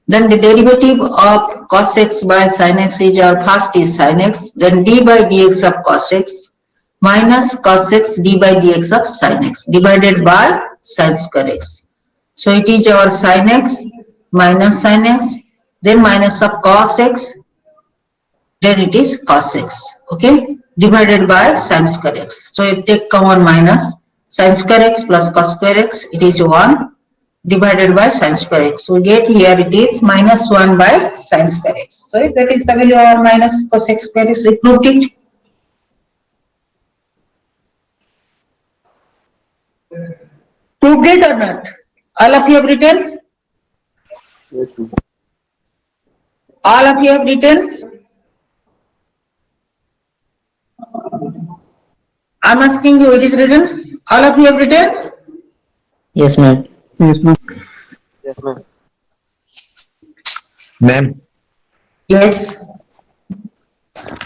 Then the derivative of cos x by sin x is our first is sin x. Then d by dx of cos x minus cos x d by dx of sin x divided by sin square x. So it is our sin x minus sin x, then minus of cos x, then it is cos x, okay, divided by sin square x. So you take common minus sin square x plus cos square x, it is 1 divided by sin square x. We get here it is minus 1 by sin square x. So that is the value of minus cos x square x. We proved it. Proved it or not? All of you have written? Yes, ma'am. All of you have written? I'm asking you, it is written? All of you have written? Yes, ma'am. Yes, ma'am. Yes, ma'am. Ma'am, Yes.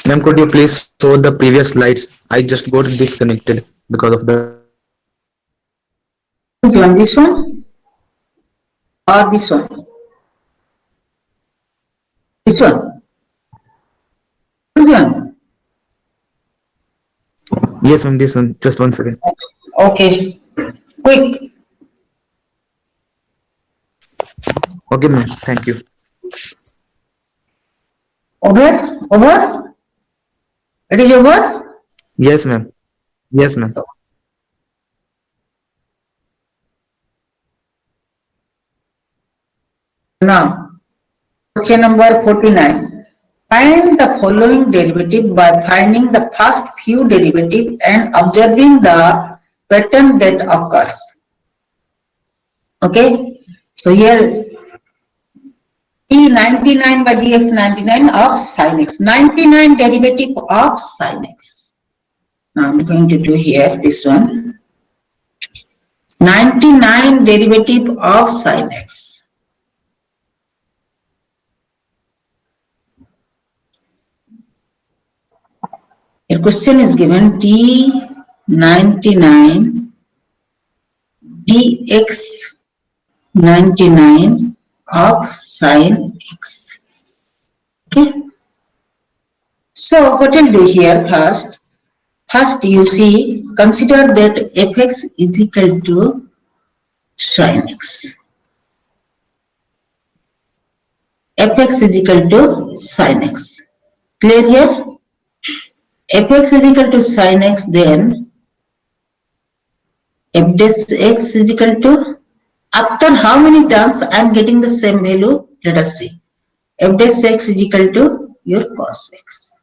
ma'am, could you please show the previous slides? I just got disconnected because of the. Which one? This one? Or this one? Which one? Which one? Yes, ma'am. This one. Just 1 second. Okay. Quick. Okay, ma'am. Thank you. Over? Over? It is over? Yes, ma'am. Yes, ma'am. Now, question number 49. Find the following derivative by finding the first few derivatives and observing the pattern that occurs. Okay, so here d99 by dx99 of sin x, 99 derivative of sin x. Now I'm going to do here this one. 99 derivative of sin x. A question is given d99 dx99 of sin x. Okay. So what we'll do here first. First you see, consider that fx is equal to sin x. Fx is equal to sin x. Clear here? Fx is equal to sin x, then f dash x is equal to, after how many terms I am getting the same value? Let us see. F dash x is equal to your cos x.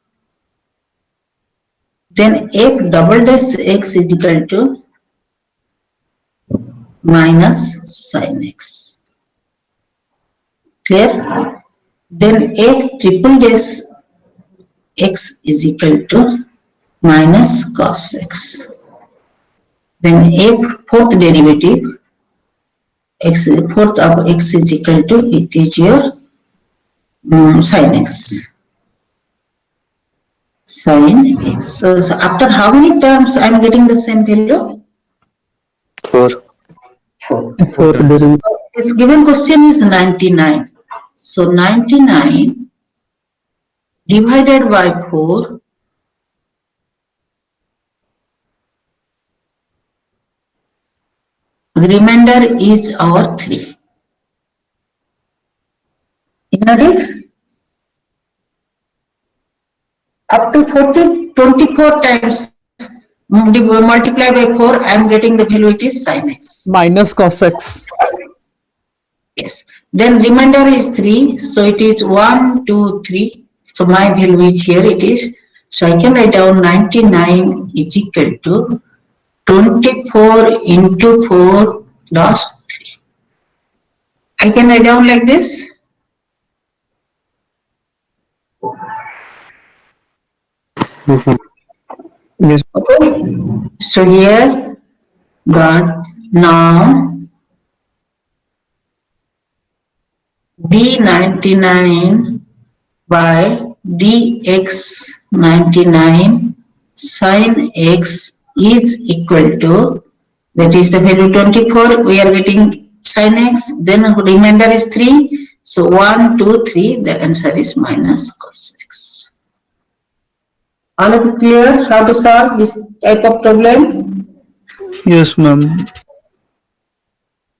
Then f double dash x is equal to minus sin x. Clear? Then f triple dash x is equal to minus cos x. Then f fourth derivative, fourth of x is equal to, it is your sin x. Sin x. So after how many terms I am getting the same value? 4. 4. Fourth derivative. Its given question is 99. So 99 divided by 4 the remainder is our 3. Isn't it? Up to 24 times multiply by 4, I am getting the value, it is sin x. Minus cos x. Yes. Then remainder is 3. So it is 1, 2, 3. So my value is here, it is. So I can write down 99 is equal to 24 into 4 plus 3. I can write down like this. Yes. Okay. So here, but now d99 by dx99 sin x is equal to, that is the value 24, we are getting sin x, then remainder is 3, so 1, 2, 3, the answer is minus cos x. All of it clear how to solve this type of problem? Yes, ma'am.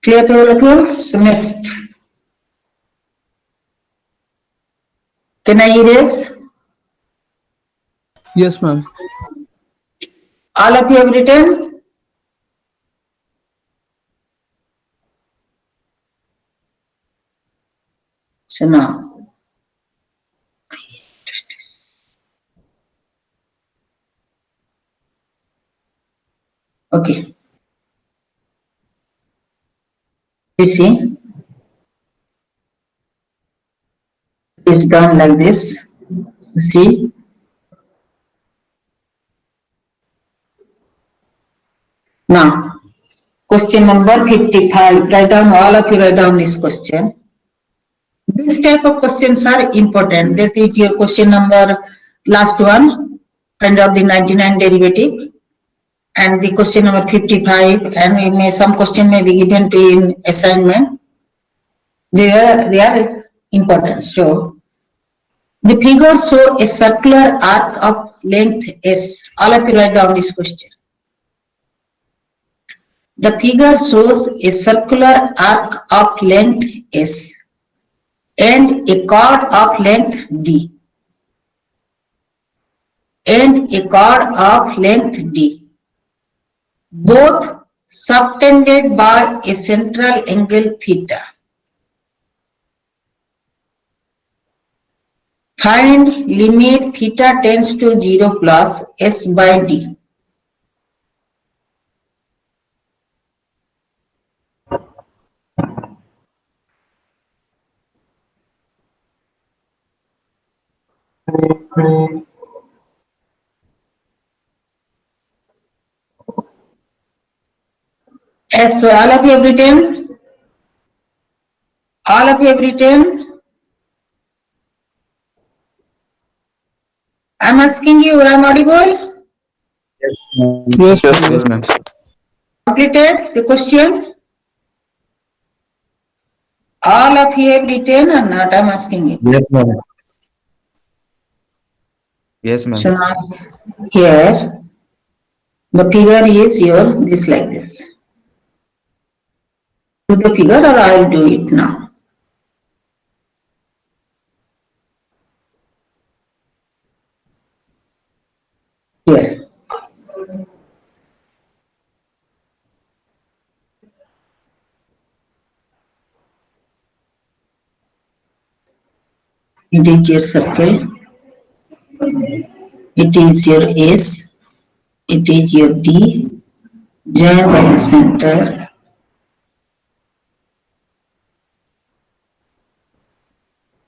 Clear to all of you? So next. Can I erase? Yes, ma'am. All of you have written? So now. Okay. You see? It's done like this. See? Now, question number 55. Write down, all of you write down this question. This type of questions are important. That is your question number, last one. Find out the 99 derivative. And the question number 55. And some question may be given to in assignment. They are important. So, the figure shows a circular arc of length S. All of you write down this question. The figure shows a circular arc of length S and a chord of length D. And a chord of length D. Both subtended by a central angle theta. Find limit theta tends to 0 plus S by D. Yes, so all of you have written? All of you have written? I'm asking you, I'm audible? Yes, Yes, ma'am. Yes, ma'am. ma'am. Completed the question? All of you have written or not? I'm asking you. Yes, ma'am. Yes, So ma'am. now here the figure is your this like this. Do the figure or I'll do it now. Here. It is your circle. It is your S. It is your D. Join by the center.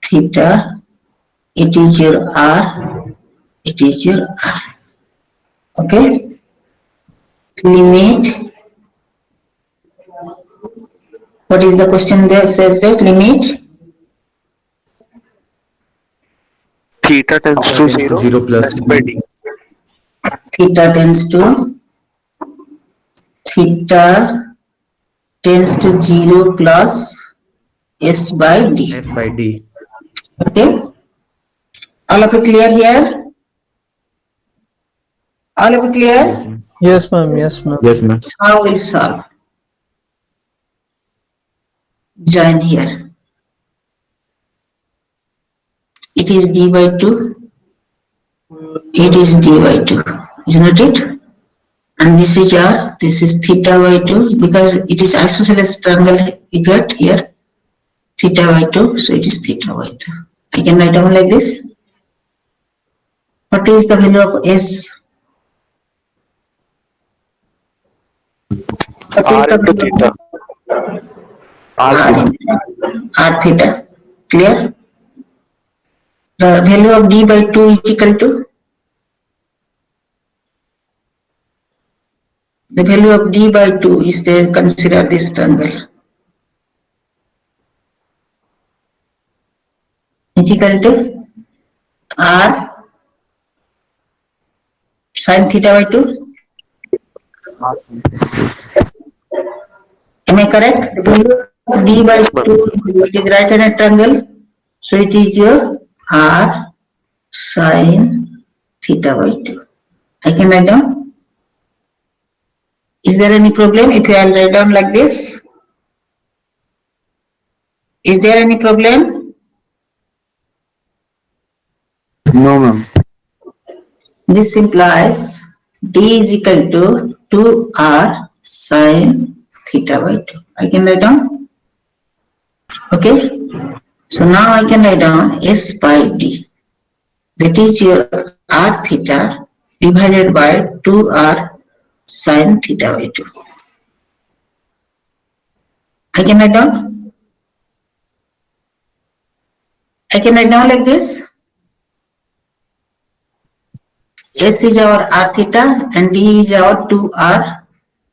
Theta. It is your R. It is your R. Okay. Limit. What is the question there? Says that limit Theta tends Theta to tends to 0, 0 plus S by D. theta tends to 0 plus S by D. S by D. Okay. All of it clear here? All of it Yes, clear? ma'am. Yes, ma'am. Yes, ma'am. Yes, ma'am. How we solve? Join here. It is D by 2. It is D by 2. Isn't it? And this is R. This is theta by 2 because it is isosceles triangle you get here. Theta by 2. So it is theta by 2. I can write down like this. What is the value of S? What is R the into value theta. of R theta. R theta? Clear? The value of D by 2 is equal to the value of D by 2 is there, consider this triangle. Is equal to R sin theta by 2. Am I correct? The value of D by Yes, ma'am. 2 it is right hand triangle. So it is your R sin theta by 2. I can write down. Is there any problem if I write down like this? Is there any problem? No, ma'am. This implies D is equal to 2R sin theta by 2. I can write down. Okay. So now I can write down S by D. That is your R theta divided by 2R sin theta by 2. I can write down. I can write down like this. S is our R theta and D is our 2R.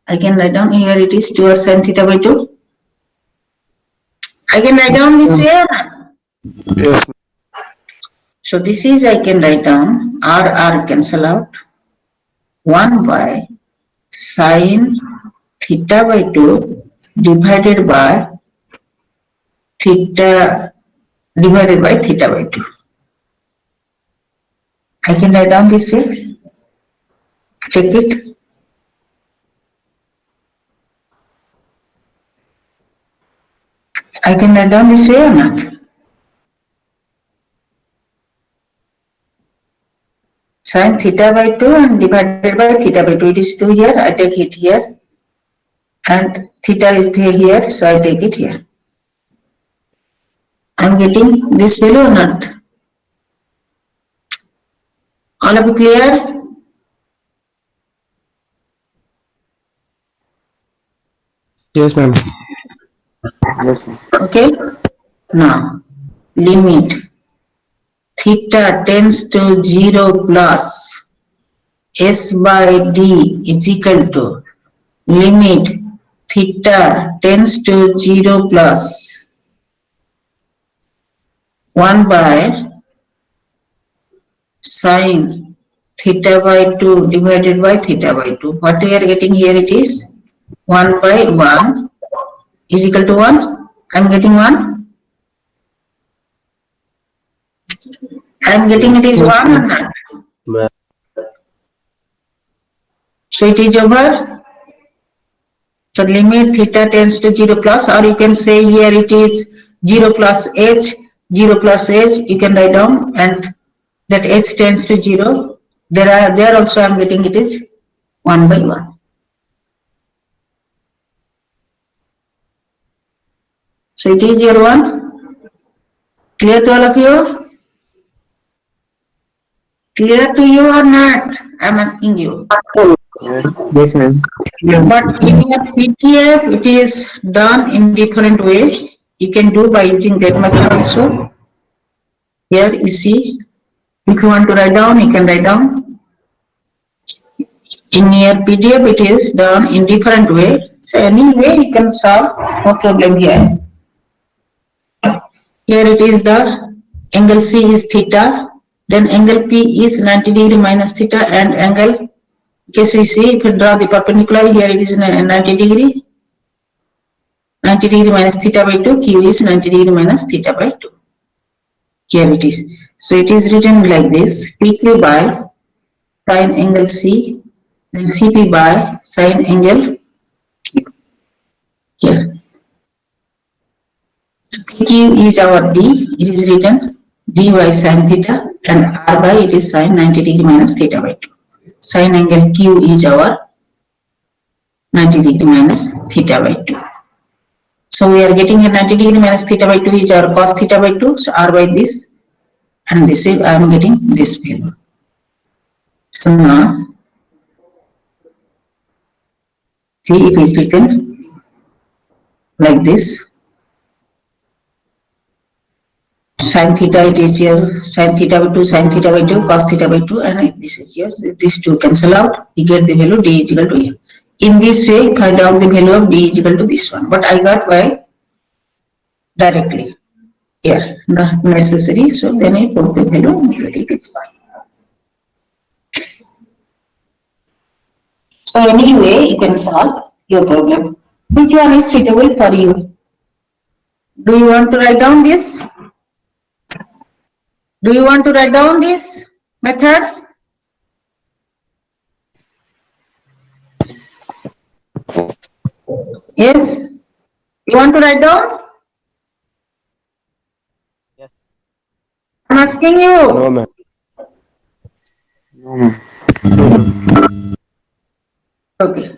I can write down here it is 2R sin theta by 2. I can write down this way or not? Yes, So this is I can write down R cancel out 1 by sin theta by 2 divided by theta theta by 2. I can write down this way. Check it. I can write down this way or not? Sin theta by 2 and divided by theta by 2. It is 2 here. I take it here. And theta is there here. So I take it here. I am getting this value or not? All of you clear? Yes, ma'am. Yes, ma'am. Okay. Now, limit theta tends to 0 plus S by D is equal to limit theta tends to 0 plus 1 by sine theta by 2 divided by theta by 2. What we are getting here, it is 1 by 1 is equal to 1. I am getting 1. I am getting it is 1 or not. So it is over. So limit theta tends to 0 plus, or you can say here it is 0 plus h, 0 plus h, you can write down, and that h tends to 0. There also I am getting it is 1 by 1. So it is your 1. Clear to all of you? Clear to you or not? I am asking you. Yes, ma'am. But in your PTF, it is done in different way. You can do by using that method also. Here you see, if you want to write down, you can write down. In your PDF, it is done in different way. So anyway, you can solve, no problem here. Here it is the angle C is theta, then angle P is 90 degree minus theta, and angle, okay, so you see, if you draw the perpendicular, here it is 90 degree. 90 degree minus theta by 2, Q is 90 degree minus theta by 2. Here it is. So it is written like this, PQ by sine angle C, then CP by sine angle Q. Here. PQ is our D, it is written D by sine theta, and R by it is sine 90 degree minus theta by 2. Sine angle Q is our 90 degree minus theta by 2. So we are getting a 90 degree minus theta by 2 is our cos theta by 2, so R by this, and this is, I am getting this value. So now, see, it is written like this. Sin theta, it is here, sin theta by 2, sin theta by 2, cos theta by 2, and this is here. These two cancel out, you get the value D is equal to here. In this way, find out the value of D is equal to this one. But I got by directly here, not necessary. So then I put the value, it is fine. So anyway, you can solve your problem. Which one is suitable for you? Do you want to write down this? Do you want to write down this method? Yes? You want to write down? Yes. I'm asking you. No, ma'am. No, ma'am. Okay.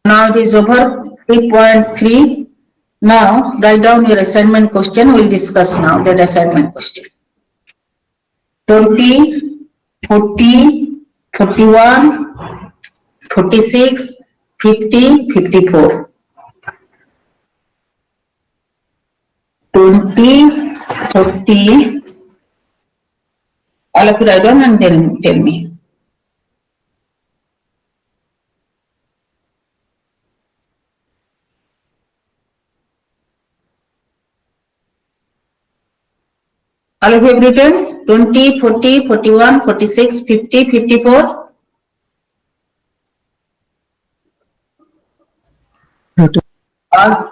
Now it is over 3.3. Now write down your assignment question. We'll discuss now that assignment question. 20, 40, 41, 46, 50, 54. 20, 40, all of you write down and then tell me. All of you have written 20, 40, 41, 46, 50, 54. All.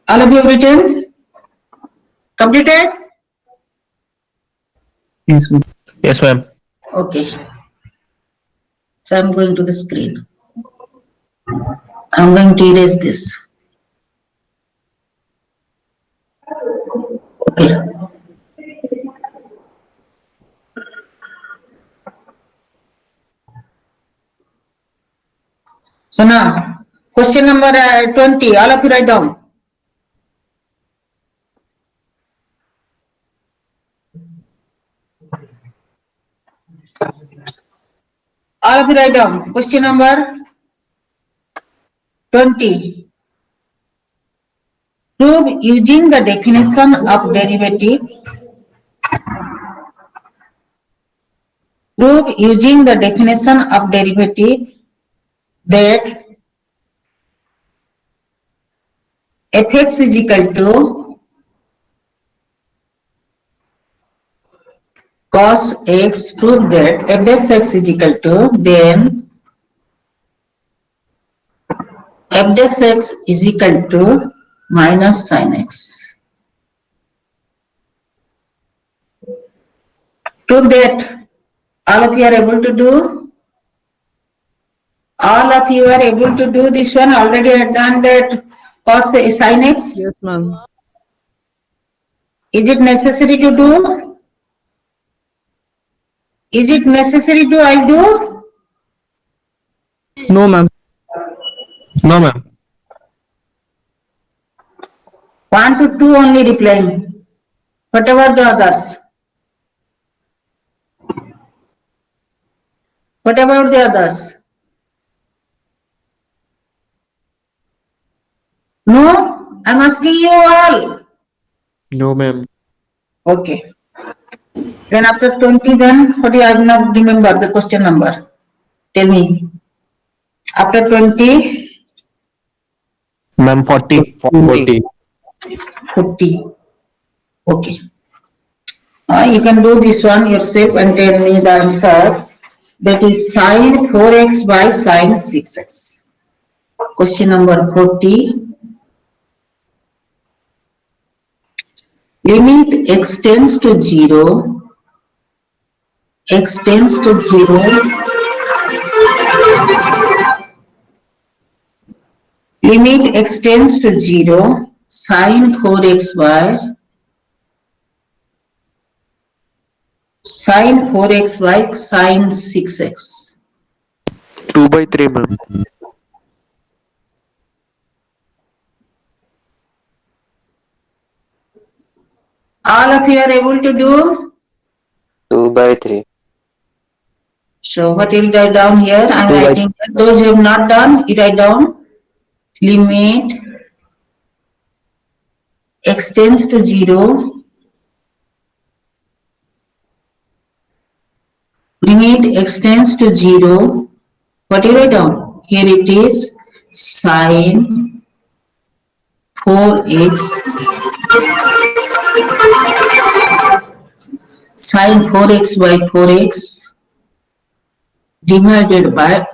All of you have written? Completed? Yes, ma'am. Yes, ma'am. Okay. So I'm going to the screen. I'm going to erase this. Okay. So now, question number 20, all of you write down. All of you write down. Question number 20. Prove using the definition of derivative. Prove using the definition of derivative that fx is equal to cos x. Prove that f dash x is equal to, then f dash x is equal to minus sin x. Prove that. All of you are able to do. All of you are able to do this one. Already have done that cos sin x. Yes, ma'am. Is it necessary to do? Is it necessary to I do? No, ma'am. No, ma'am. 1 to 2 only replying. What about the others? What about the others? No? I'm asking you all. No, ma'am. Okay. Then after 20, then what do you have not remember the question number? Tell me. After 20, Ma'am, 40. 40. 40. Okay. You can do this one yourself and tell me the answer. That is sine 4x by sine 6x. Question number 40. Limit x tends to 0. X tends to 0. Limit x tends to 0. Sine 4xy. Sine 4xy sine 6x. 2 by 3, ma'am. All of you are able to do? 2 by 3. So what will write down here? I am 2 by writing. Those who have not done, you write down. Limit x tends to 0. Limit x tends to 0. What do you write down? Here it is sine 4x. Sine 4x by 4x divided by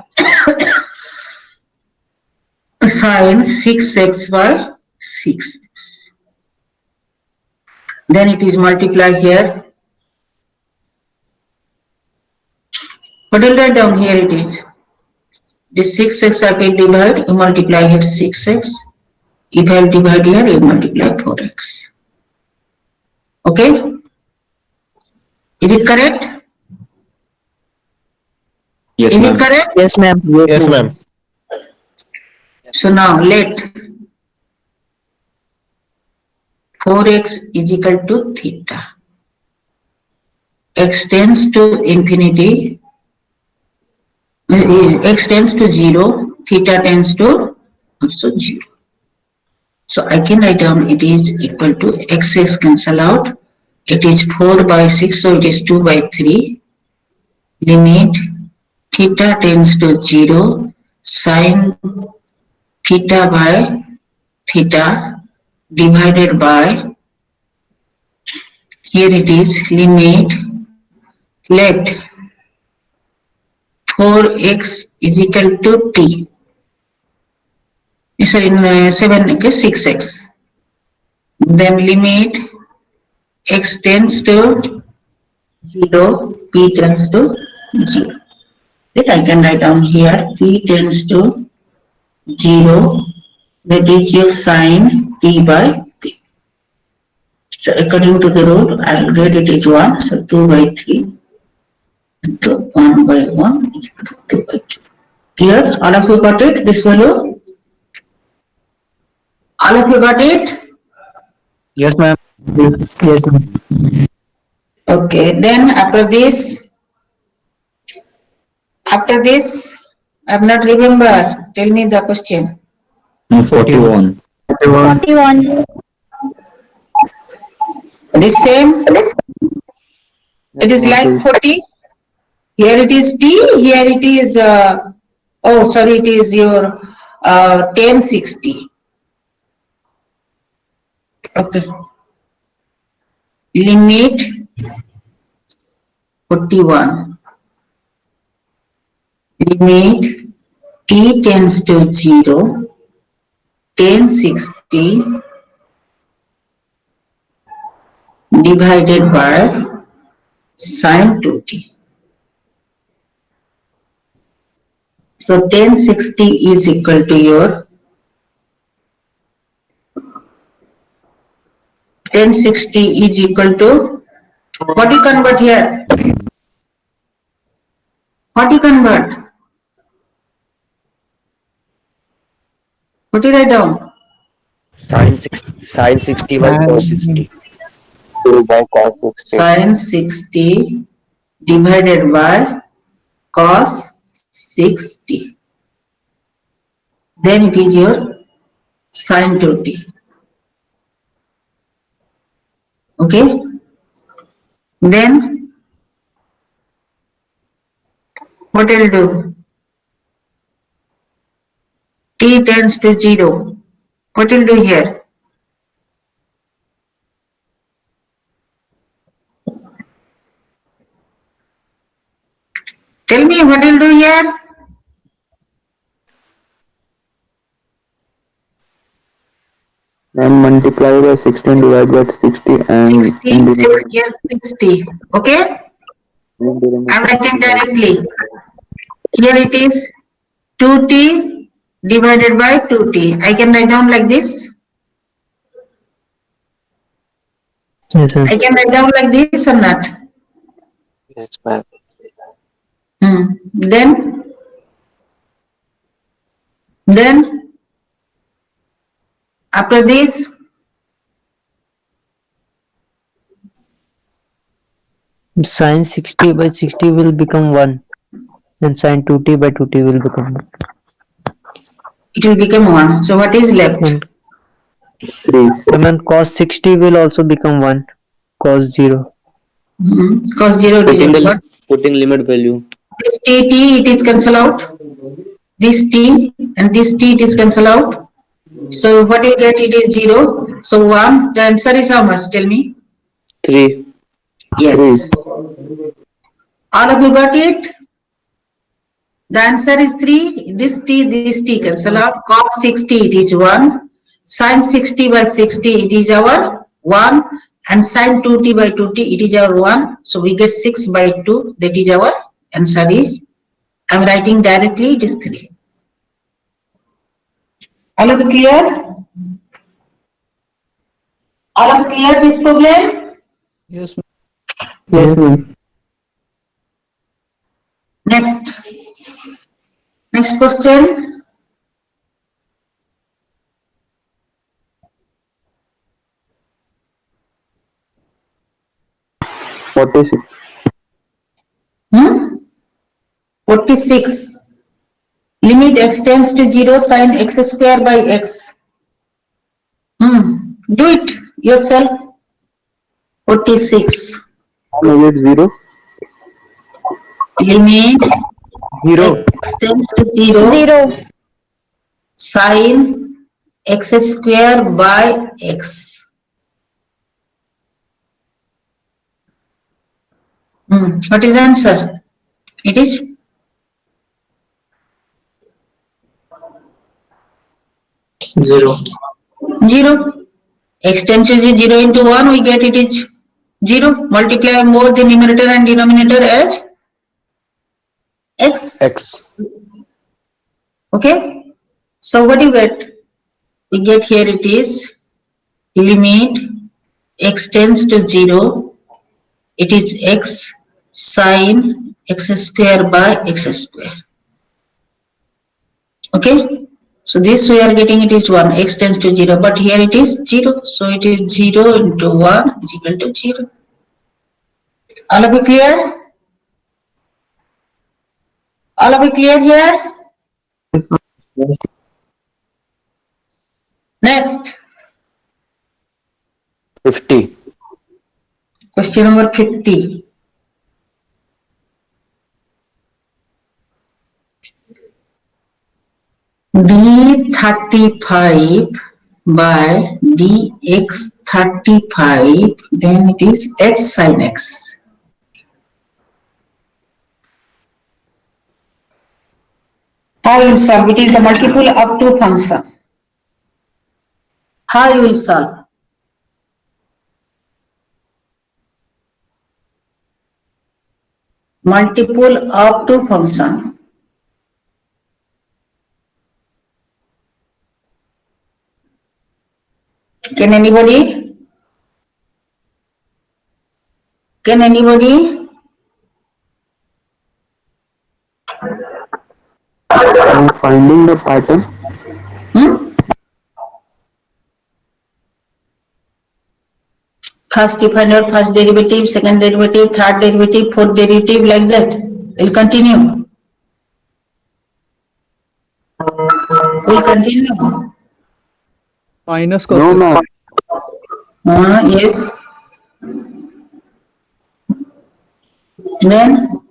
sine 6x by 6. Then it is multiply here. What will write down here it is? This 6x I can divide, you multiply here 6x. If I divide here, you multiply 4x. Okay? Is it correct? Yes, Is ma'am. it correct? Yes, ma'am. Yes, ma'am. So now let 4x is equal to theta. X tends to infinity. X tends to 0. Theta tends to also 0. So I can write down it is equal to x cancel out. It is 4 by 6, so it is 2 by 3. Limit theta tends to 0. Sine theta by theta divided by, here it is limit, let 4x is equal to t. Sorry, 7, okay, 6x. Then limit x tends to 0, p tends to 0. Right, I can write down here p tends to 0, that is your sine t by p. So according to the rule, I'll get it is 1. So 2 by 3 into 1 by 1 is equal to 2 by 2. Clear? All of you got it? This value? All of you got it? Yes, ma'am. Yes, ma'am. Okay. Then after this, I've not remember. Tell me the question. 41. 41. It is same. It is What like is 40. Here it is T. Here it is. Oh, sorry. It is your 1060. Okay. Limit 41. Limit T tends to 0. 1060 divided by sine 2t. So 1060 is equal to your 1060 is equal to what you convert here? What you convert? What you write down? Sine 60 by cos And 60. 2 by cos 60. Sine 60 divided by cos 60. Then it is your sine 2t. Okay. Then what will do? T tends to 0. What will do here? Tell me what will do here? and multiply by 16 divided by 60 and 60, 6, yes, 60. Okay? I'm writing directly. Here it is 2t divided by 2t. I can write down like this. yes, sir. I can write down like this or not? Yes, ma'am. Then after this, Sine 60 by 60 will become 1 and sine 2t by 2t will become 1. it will become 1. So what is left? And 3. and then cos 60 will also become 1 cos 0. Cos 0 0. What? Putting limit value. This t, it is cancel out. This t and this t, it is cancel out. So what you get, it is 0. So 1. The answer is how much? Tell me. 3. Yes. All of you got it? The answer is 3. This t cancel out. Cos 60 it is 1. Sin 60 by 60 it is our 1. And sin 2t by 2t it is our 1. So we get 6 by 2. That is our answer is. I am writing directly, it is 3. All of you clear? All of you clear this problem? Yes, ma'am. Next. Next question. What is it? 46. Limit x tends to 0 sin x square by x. Do it yourself. 46. Is it 0? Limit 0. x tends to 0 0. sin x square by x. What is the answer? It is 0. 0. X tends to 0 into 1, we get it is 0. Multiply both the numerator and denominator as x. X. Okay. So what do you get? We get here it is limit x tends to 0, it is x sine x square by x square. Okay, so this we are getting it is 1, x tends to 0, but here it is 0, so it is 0 into 1 is equal to 0. All of you clear? All of you clear here? Yes. Next, 50. question number 50. D35 by dx35, then it is x sine x. How you will solve? It is the multiple of two function. How you will solve? Multiple of two function. Can anybody? Can anybody? I'm finding the pattern. First you find out first derivative, second derivative, third derivative, fourth derivative, like that. We'll continue. We'll continue. Minus No, cos ma'am. Yes. Then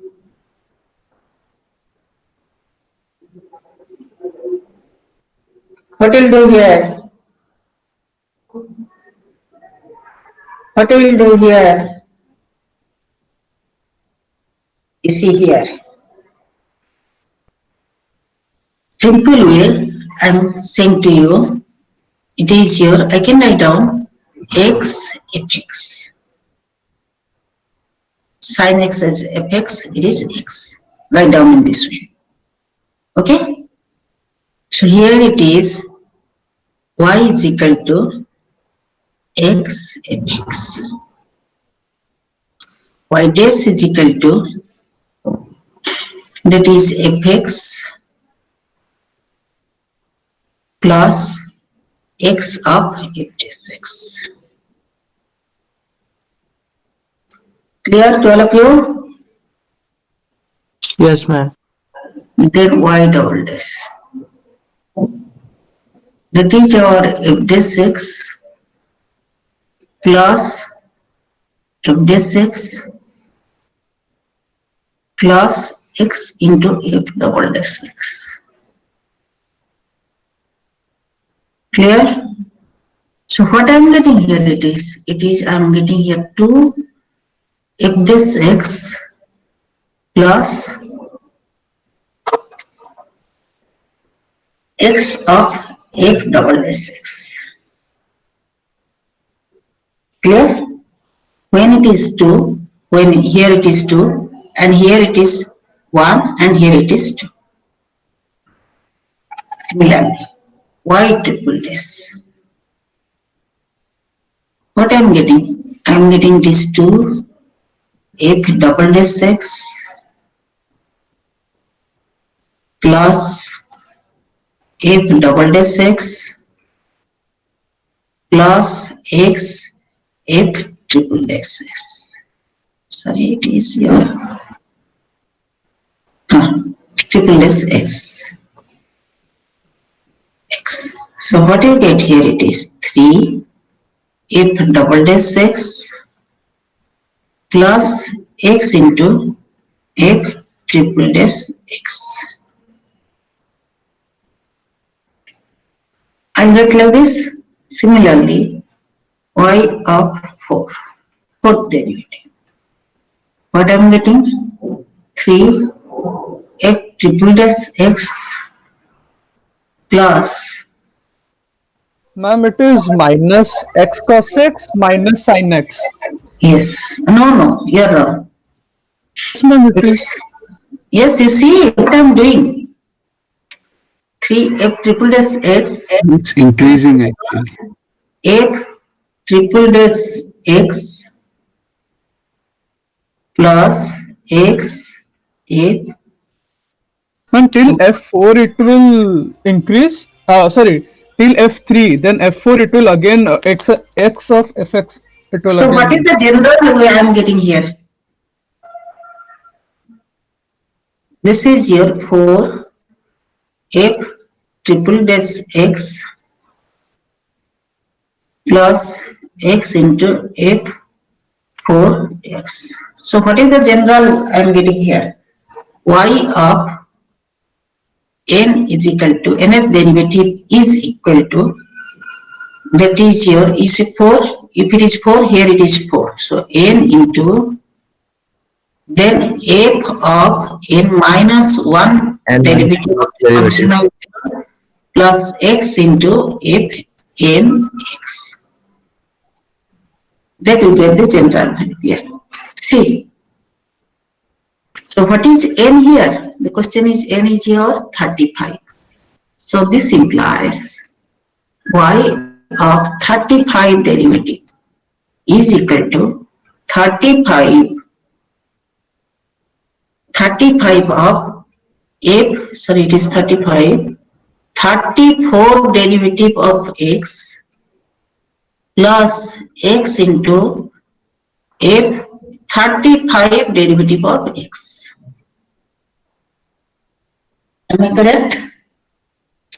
what will do here? What will do here? You see here. Simple way I am saying to you. It is your, I can write down x fx. Sin x as fx, it is x. Write down in this way. Okay? So here it is y is equal to x fx. Y dash is equal to, that is fx plus x of f dash x. Clear to all of you? Yes, ma'am. Then y double dash. That is our f dash x plus f dash x plus x into f double dash x. Clear? So what I am getting here it is I am getting here 2 f dash x plus x of f double dash x. Clear? When it is 2, when here it is 2 and here it is 1 and here it is 2. Similarly, y triple dash. What I am getting? I am getting this 2 f double dash x plus f double dash x plus x f triple dash x. Sorry, it is your triple dash x. X. So what you get here it is 3 f double dash x plus x into f triple dash x. I get like this. Similarly, y of 4, fourth derivative. What I am getting? 3 f triple dash x plus, Ma'am, it is minus x cos x minus sin x. yes, no, you're wrong. Yes, ma'am, it It is. is, yes, you see what I am doing. 3 f triple dash x It's increasing actually. f triple dash x plus x f. And till F4 it will increase. Sorry, till F3, then F4 it will again x of fx. It will So what is again. the general way I am getting here? This is your 4 f triple dash x plus x into f 4x. So what is the general I am getting here? Y of n is equal to nth derivative is equal to, that is your is 4. If it is 4, here it is 4. So n into then f of n minus 1 And derivative of the function derivative. of plus x into f n x. That will get the general value here. See. So what is n here? The question is n is your 35. So this implies y of 35 derivative is equal to 35 of f, sorry it is 35, 34 derivative of x plus x into f 35 derivative of x. Am I correct?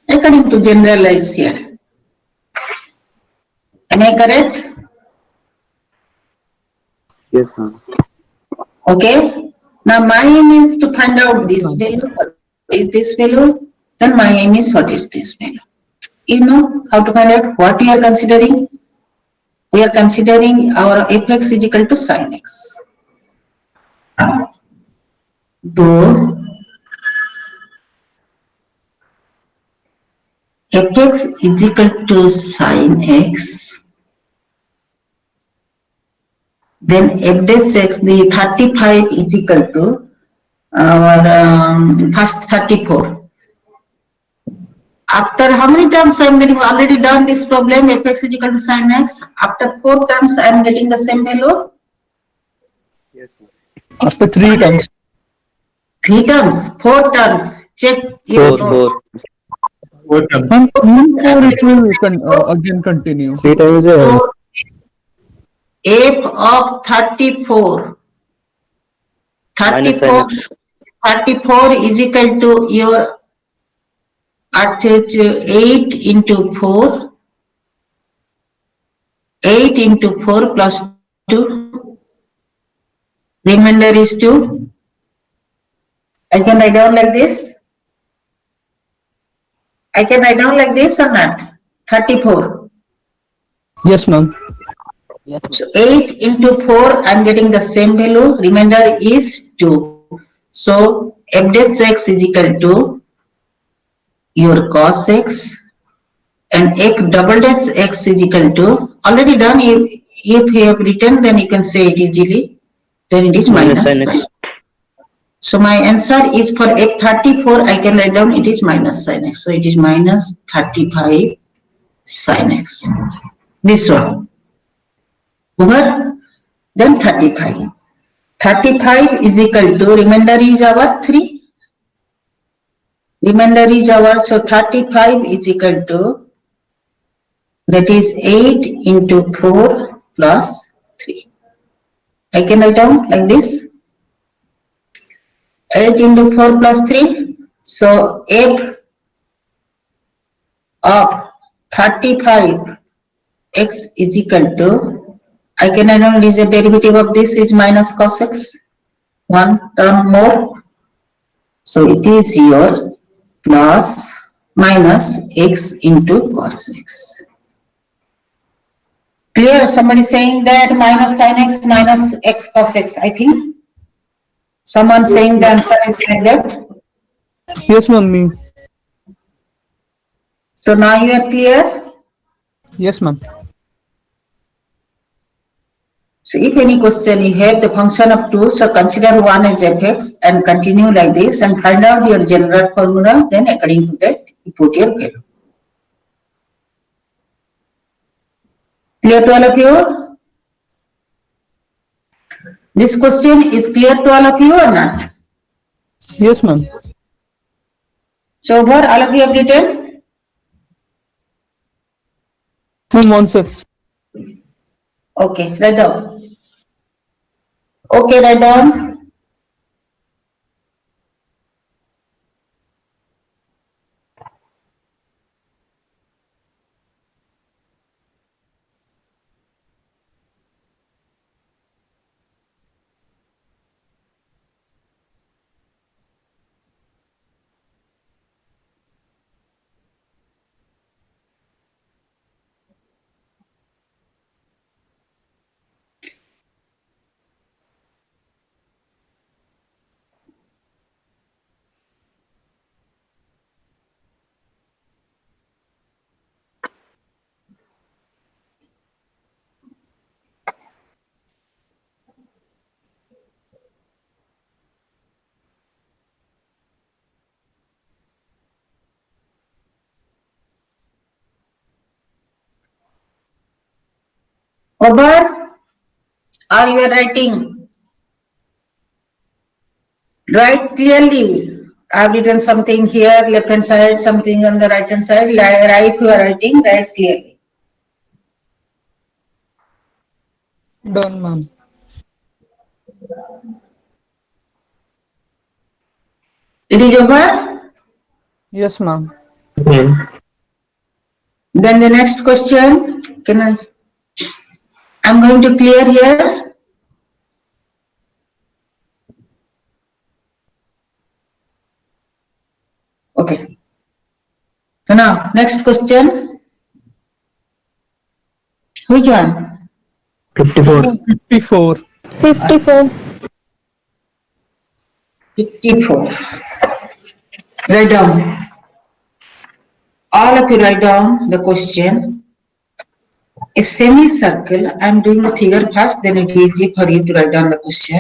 According to generalize here. Am I correct? Yes, ma'am. Okay. Now my aim is to find out Yes, this ma'am. value. What is this value? Then my aim is what is this value? You know how to find out what we are considering? We are considering our fx is equal to sin x. Though fx is equal to sin x, then f dash x, the 35 is equal to our first 34. After how many terms I am getting? Already done this problem, fx is equal to sin x. After 4 terms I am getting the same value. After 3 terms. 3 terms, 4 terms. Check your Four, note. four. 4 terms. And I am Q4 it getting the will same value. again continue. 3 times So f of 34, Minus sin 34, x. 34 is equal to your at 8 into 4, 8 into 4 plus 2, remainder is 2. I can write down like this. I can write down like this or not? 34. Yes, ma'am. So 8 into 4, I'm getting the same value. Remainder is 2. So f dash x is equal to your cos x, and f double dash x is equal to, already done. If you have written, then you can say it easily. Then it is Minus minus sin sin. x. So my answer is for f34, I can write down it is minus sin x. So it is minus 35 sin x. This one. Over. Then 35. 35 is equal to, remainder is our 3. Remainder is our, so 35 is equal to, that is 8 into 4 plus 3. I can write down like this. 8 into 4 plus 3. So f of 35 x is equal to, I can write down, is a derivative of this is minus cos x. One term more. So it is your plus minus x into cos x. Clear? Somebody saying that minus sin x minus x cos x, I think. Someone saying the answer is like that. Yes, ma'am. Me. So now you are clear. Yes, ma'am. So if any question you have the function of 2, so consider 1 as fx and continue like this and find out your general formula, then according to that you put your value. Clear to all of you? This question is clear to all of you or not? Yes, ma'am. So over all of you have written? Ma'am, one sec. Okay, write down. Okay, write down. Over. Or you are writing? Write clearly. I have written something here, left hand side, something on the right hand side. Write, you are writing, write clearly. Done, ma'am. It is over. Yes, ma'am. Then the next question, I'm going to clear here. Okay. So now, next question. Which one? 54. 54. 54. 54. Write down. All of you write down the question. A semicircle, I'm doing the figure first, then it is easy for you to write down the question.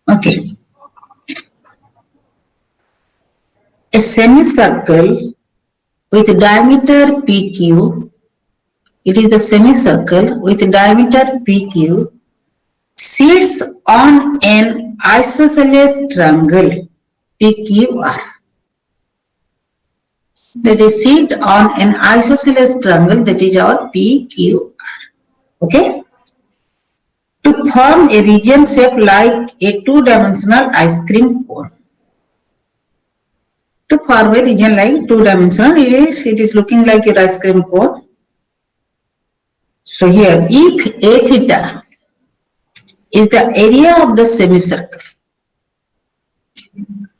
Okay. A semicircle with diameter PQ, it is the semicircle with diameter PQ sits on an isosceles triangle PQR. That is sit on an isosceles triangle, that is our PQR. Okay? To form a region shape like a two-dimensional ice cream cone. To form a region like two-dimensional, it is looking like an ice cream cone. So here, if A theta is the area of the semicircle,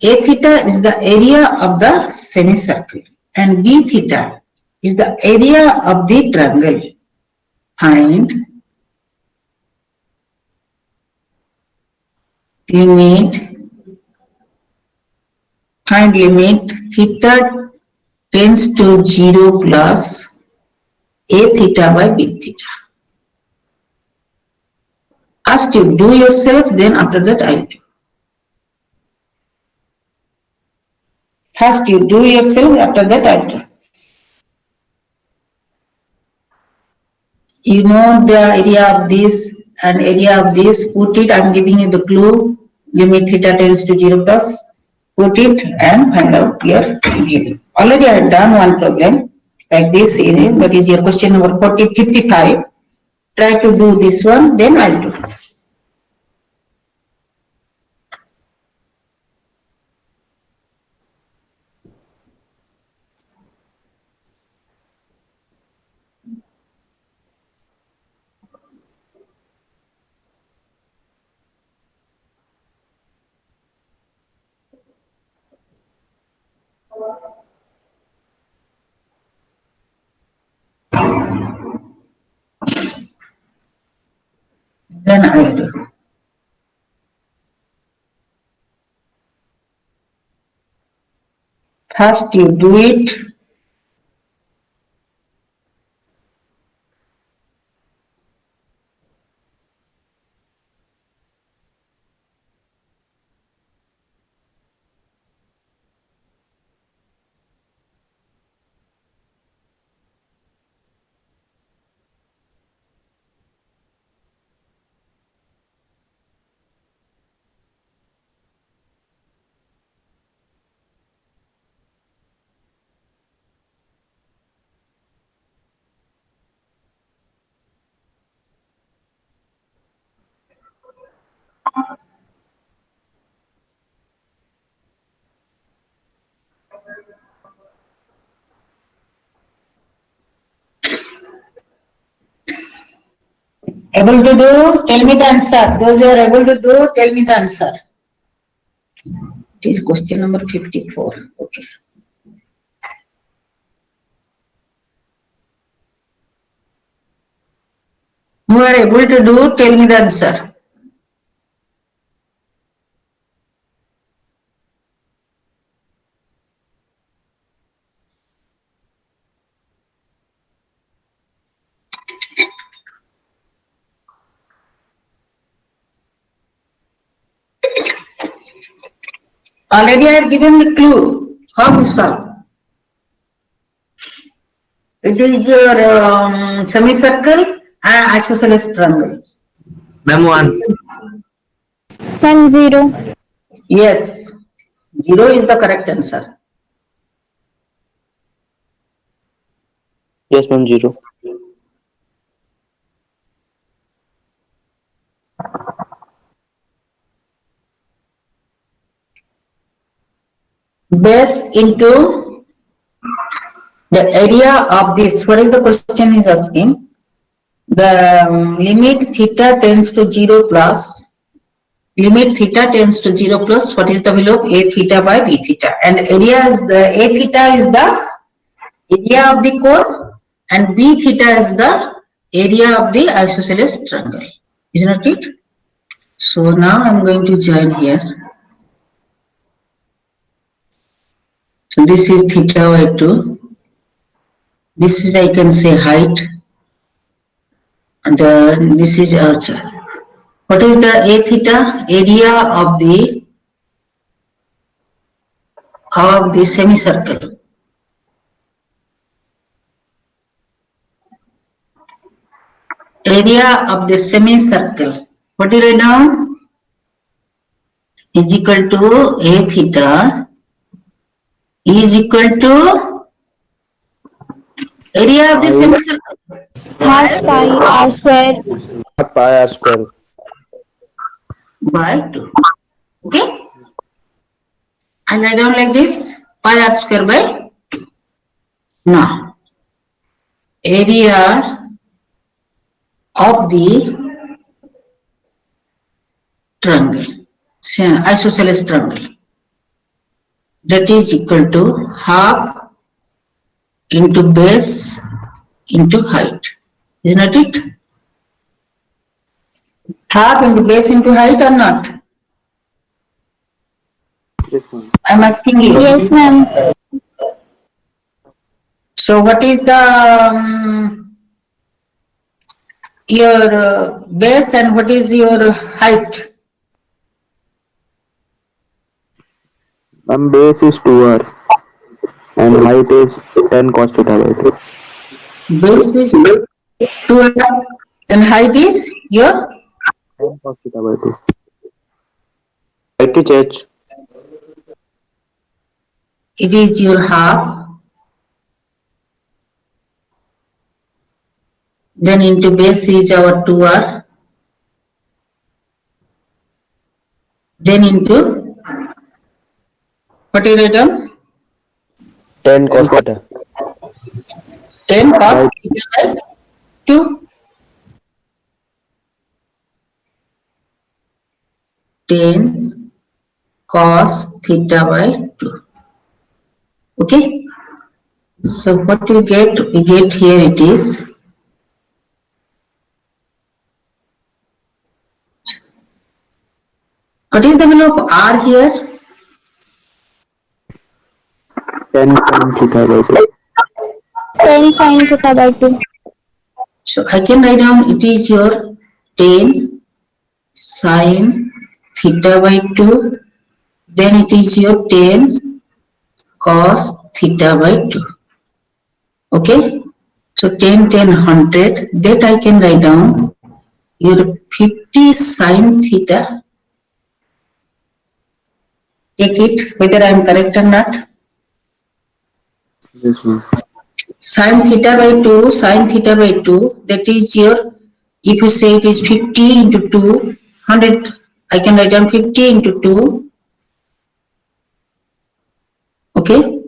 A theta is the area of the semicircle and B theta is the area of the triangle. Find limit, find limit theta tends to 0 plus A theta by B theta. Asked you do yourself, then after that I'll do. First you do yourself, after that I'll do. You know the area of this and area of this, put it, I'm giving you the clue, limit theta tends to 0 plus, put it and find out your given. Already I have done one problem like this, that is your question number 55. Try to do this one, then I'll do. Then I do. First you do it. Able to do? Tell me the answer. Those who are able to do, tell me the answer. It is question number 54. Okay. Who are able to do, tell me the answer. Already I have given the clue. How to solve? It is your semicircle and isosceles triangle. Ma'am, 1. 10. Yes. 0 is the correct answer. Yes, ma'am. 0. Base into the area of this. What is the question is asking? The limit theta tends to 0 plus. Limit theta tends to 0 plus. What is the value of a theta by b theta? And area is the a theta is the area of the cone and b theta is the area of the isosceles triangle. Isn't it? So now I'm going to join here. So this is theta by 2. This is, I can say, height. And this is what is the a theta? Area of the semicircle. Area of the semicircle. What do you write down? Is equal to a theta is equal to area of the semicircle Half pi r square. Pi r square. by 2. Okay? And write down like this, pi r square by 2. Now, area of the triangle, isosceles triangle, that is equal to half into base into height. Isn't it? Half into base into height or not? Yes, ma'am. I'm asking you. Yes, ma'am. So what is the your base and what is your height? Base is 2r and height is 10 cos theta by 2. Base is 2 and height is your 10 cos theta by 2. Height is h. it is your half, then into base is our 2r, then into what is it on? 10 cos theta. 10 cos theta by 2. 10 cos theta by 2. Okay. So what we get here it is what is the value of R here? 10 sin theta by 2. 10 sine theta by 2. So I can write down it is your 10 sine theta by 2. Then it is your 10 cos theta by 2. Okay. So 10, 10, 100. That I can write down your 50 sine theta. Take it whether I am correct or not. Yes, ma'am. Sine theta by 2, sine theta by 2, that is your, if you say it is 50 into 2, 100, I can write down 50 into 2, okay.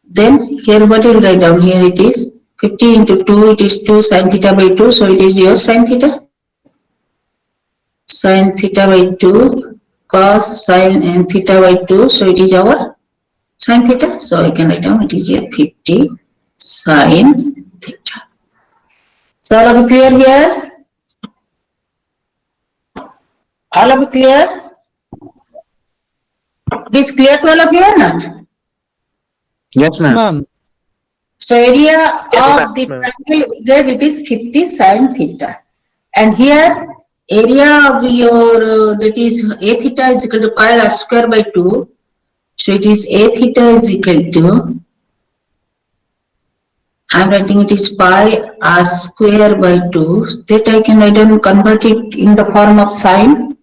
Then here what you will write down, here it is 50 into 2, it is 2 sine theta by 2, so it is your sine theta. Sine theta by 2, cos sine theta by 2, so it is our sine theta, so I can write down it is here 50 sine theta. So all of you clear here? All of you clear? It is clear to all of you or not? Yes, ma'am. Ma'am. So area Yes, of the ma'am. triangle we gave it is 50 sine theta. And here area of your that is a theta is equal to pi r square by 2. So it is a theta is equal to, I am writing it is pi r square by 2. That I can write down, convert it in the form of sine.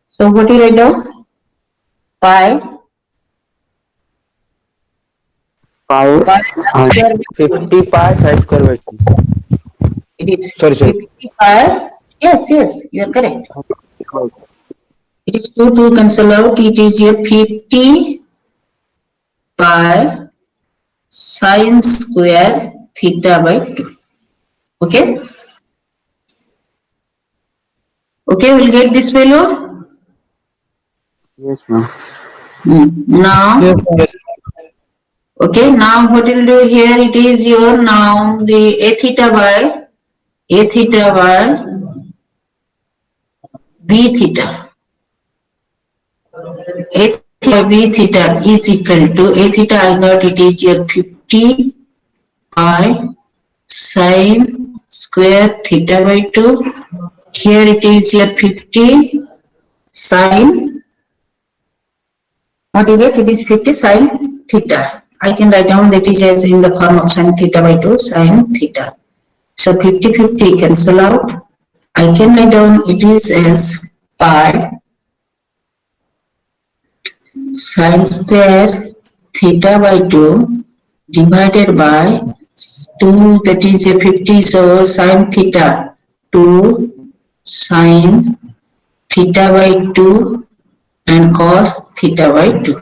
So what do you write down? Pi Pi r square by 2. 50 pi sine square by 2. It is Sorry. 50 pi. Yes, yes, you are correct. It is 2 cancel out. It is your 50 pi sine square theta by 2. Okay. Okay, we'll get this value. Yes, ma'am. Now, Yes, ma'am. okay, now what we'll do here, it is your now the a theta by b theta. A theta b theta is equal to a theta I got it is your 50 pi sine square theta by 2. Here it is your 50 sine, what you get, it is 50 sine theta. I can write down that is as in the form of sine theta by 2 sine theta. So 50 50 cancel out. I can write down it is as pi sine square theta by 2 divided by 2, that is a 50, so sine theta 2 sine theta by 2 and cos theta by 2.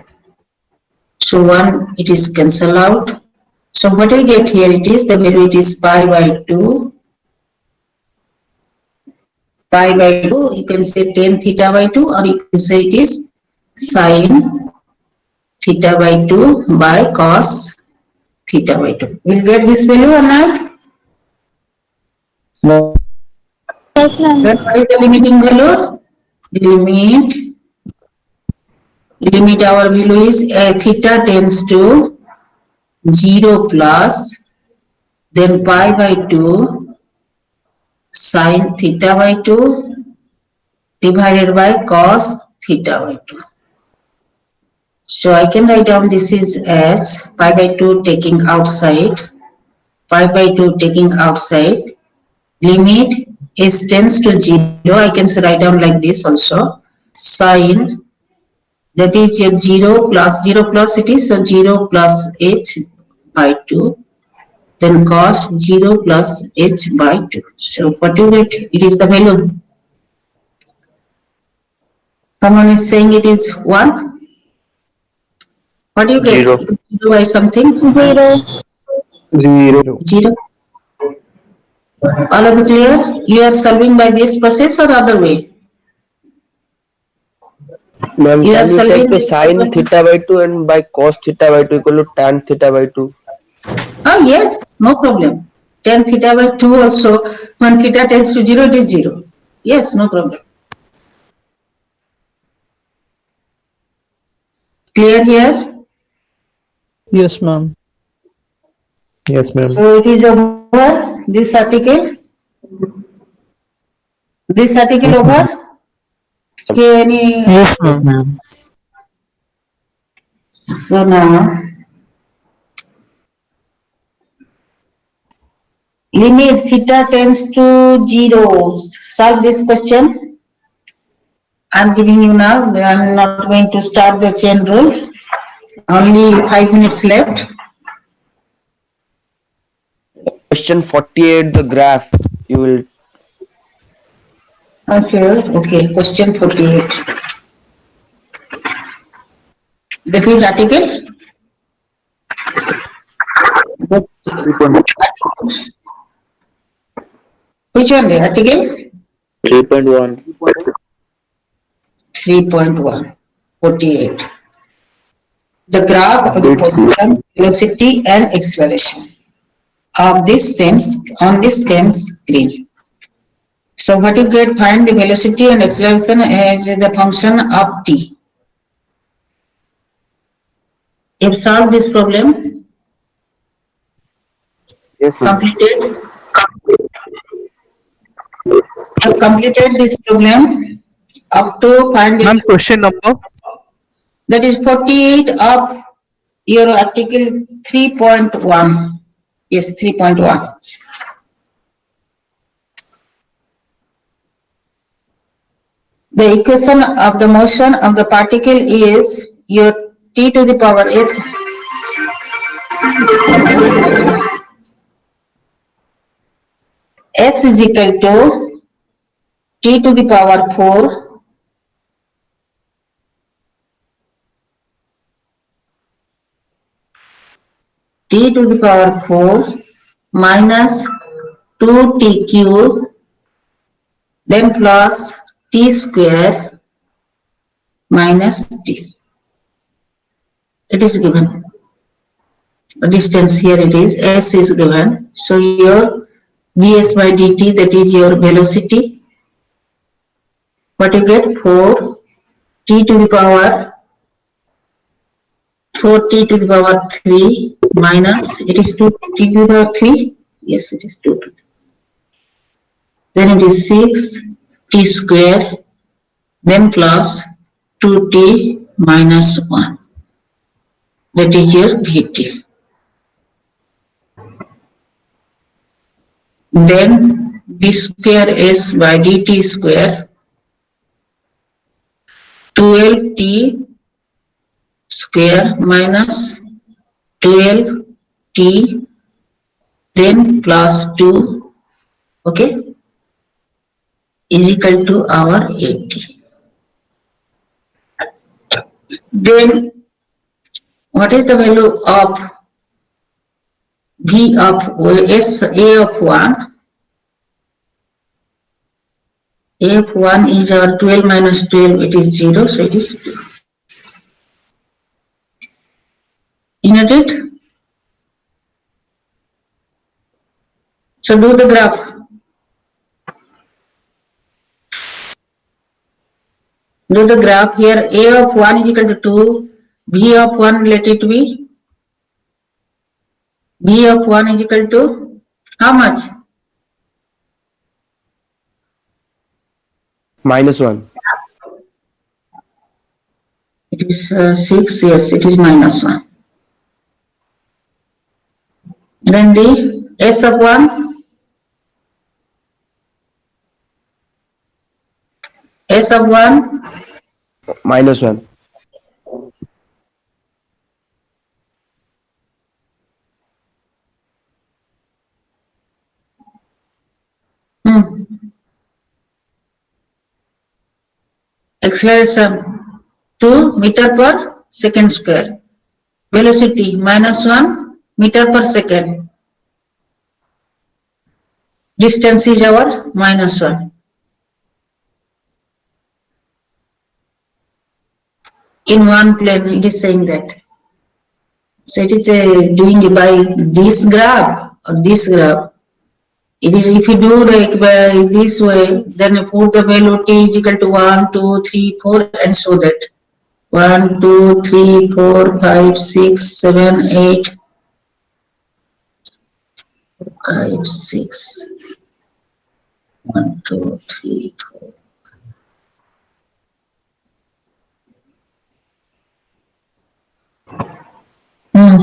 So 1 it is cancel out. So what we get here, it is the value, it is pi by 2. Pi by 2, you can say 10 theta by 2 or you can say it is sine theta by 2 by cos theta by 2. We'll get this value or not? Yes, Then ma'am. what is the limiting value? Limit our value is theta tends to 0 plus then pi by 2 sine theta by 2 divided by cos theta by 2. So I can write down this is as pi by 2 taking outside, pi by 2 taking outside, limit s tends to 0. I can write down like this also, sine, that is your 0 plus it is, so 0 plus h by 2, then cos 0 plus h by 2. So what you get? It is the value. Someone is saying it is 1. What do you get? 0. 0 by something? 0. 0. 0. All of you clear? You are solving by this process or other way? Ma'am, You are can you take solving the this sine problem. theta by 2 and by cos theta by 2 equal to tan theta by 2? Oh, yes, no problem. Tan theta by 2 also, when theta tends to 0, it is 0. Yes, no problem. Clear here? Yes, ma'am. Yes, ma'am. So it is over, this article. This article over. Okay, any, Yes, Yes, ma'am. ma'am. so now, limit theta tends to 0. Solve this question. I'm giving you now. I'm not going to start the chain rule. Only 5 minutes left. Question 48, the graph. You will Sure. Okay, question 48. That is article. Which one? The article 3.1. 3.1. 48. The graph of the position, velocity, and acceleration of this on this same screen. So what you get, find the velocity and acceleration as the function of t. If solve this problem, Yes, ma'am. completed. Have completed this problem up to find Ma'am, it. question number. That is 48 of your article 3.1. Yes, 3.1. The equation of the motion of the particle is your t to the power s is equal to t to the power 4 t to the power 4 minus 2t cube then plus t square minus t. It is given. The distance here it is s is given. So your ds by dt, that is your velocity. What you get? 4 t to the power 4t to the power 3 minus, it is 2 t to the power 3. Yes, it is 2. Then it is 6 t square, then plus 2t minus 1. That is your Vt. Then d square s by dt square 12t square minus 12t then plus 2, okay, is equal to our 80. Then what is the value of v of s a of 1? A of 1 is our 12 minus 12, it is 0, so it is 2. Isn't it? So do the graph. Do the graph here. A of 1 is equal to 2. V of 1, let it be. V of 1 is equal to how much? -1. It is 6. Yes, it is -1. Then the S of 1. S of 1. -1. Acceleration 2 meter per second square. Velocity -1 meter per second. Distance is our -1. in one plane, it is saying that. So it is doing it by this graph or this graph. It is if you do like by this way, then you put the value t is equal to 1, 2, 3, 4 and so that. 1, 2, 3, 4, 5, 6, 7, 8, 5, 6. 1, 2, 3, 4.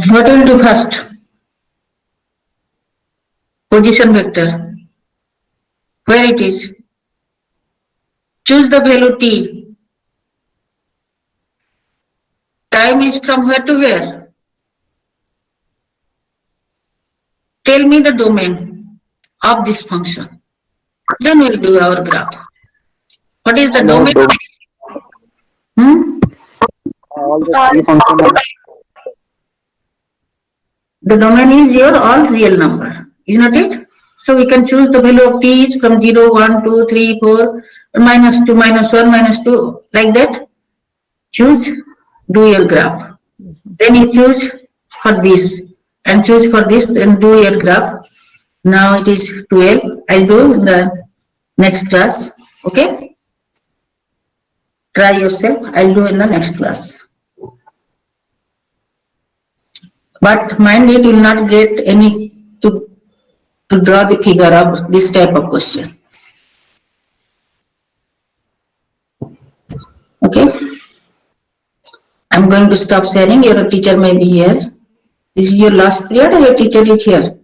What will do first? Position vector. Where it is? Choose the value t. Time is from where to where? Tell me the domain of this function. Then we'll do our graph. What is the domain? Hmm? All the three functions are The domain is your all real number, is not it? So we can choose the value of t is from 0, 1, 2, 3, 4, minus 2, minus 1, minus 2, like that. Choose, do your graph. Then you choose for this and choose for this, then do your graph. Now it is 12. I'll do in the next class. Okay? Try yourself. I'll do in the next class. But mind it, you will not get any to draw the figure of this type of question. Okay? I'm going to stop sharing. Your teacher may be here. This is your last period or your teacher is here?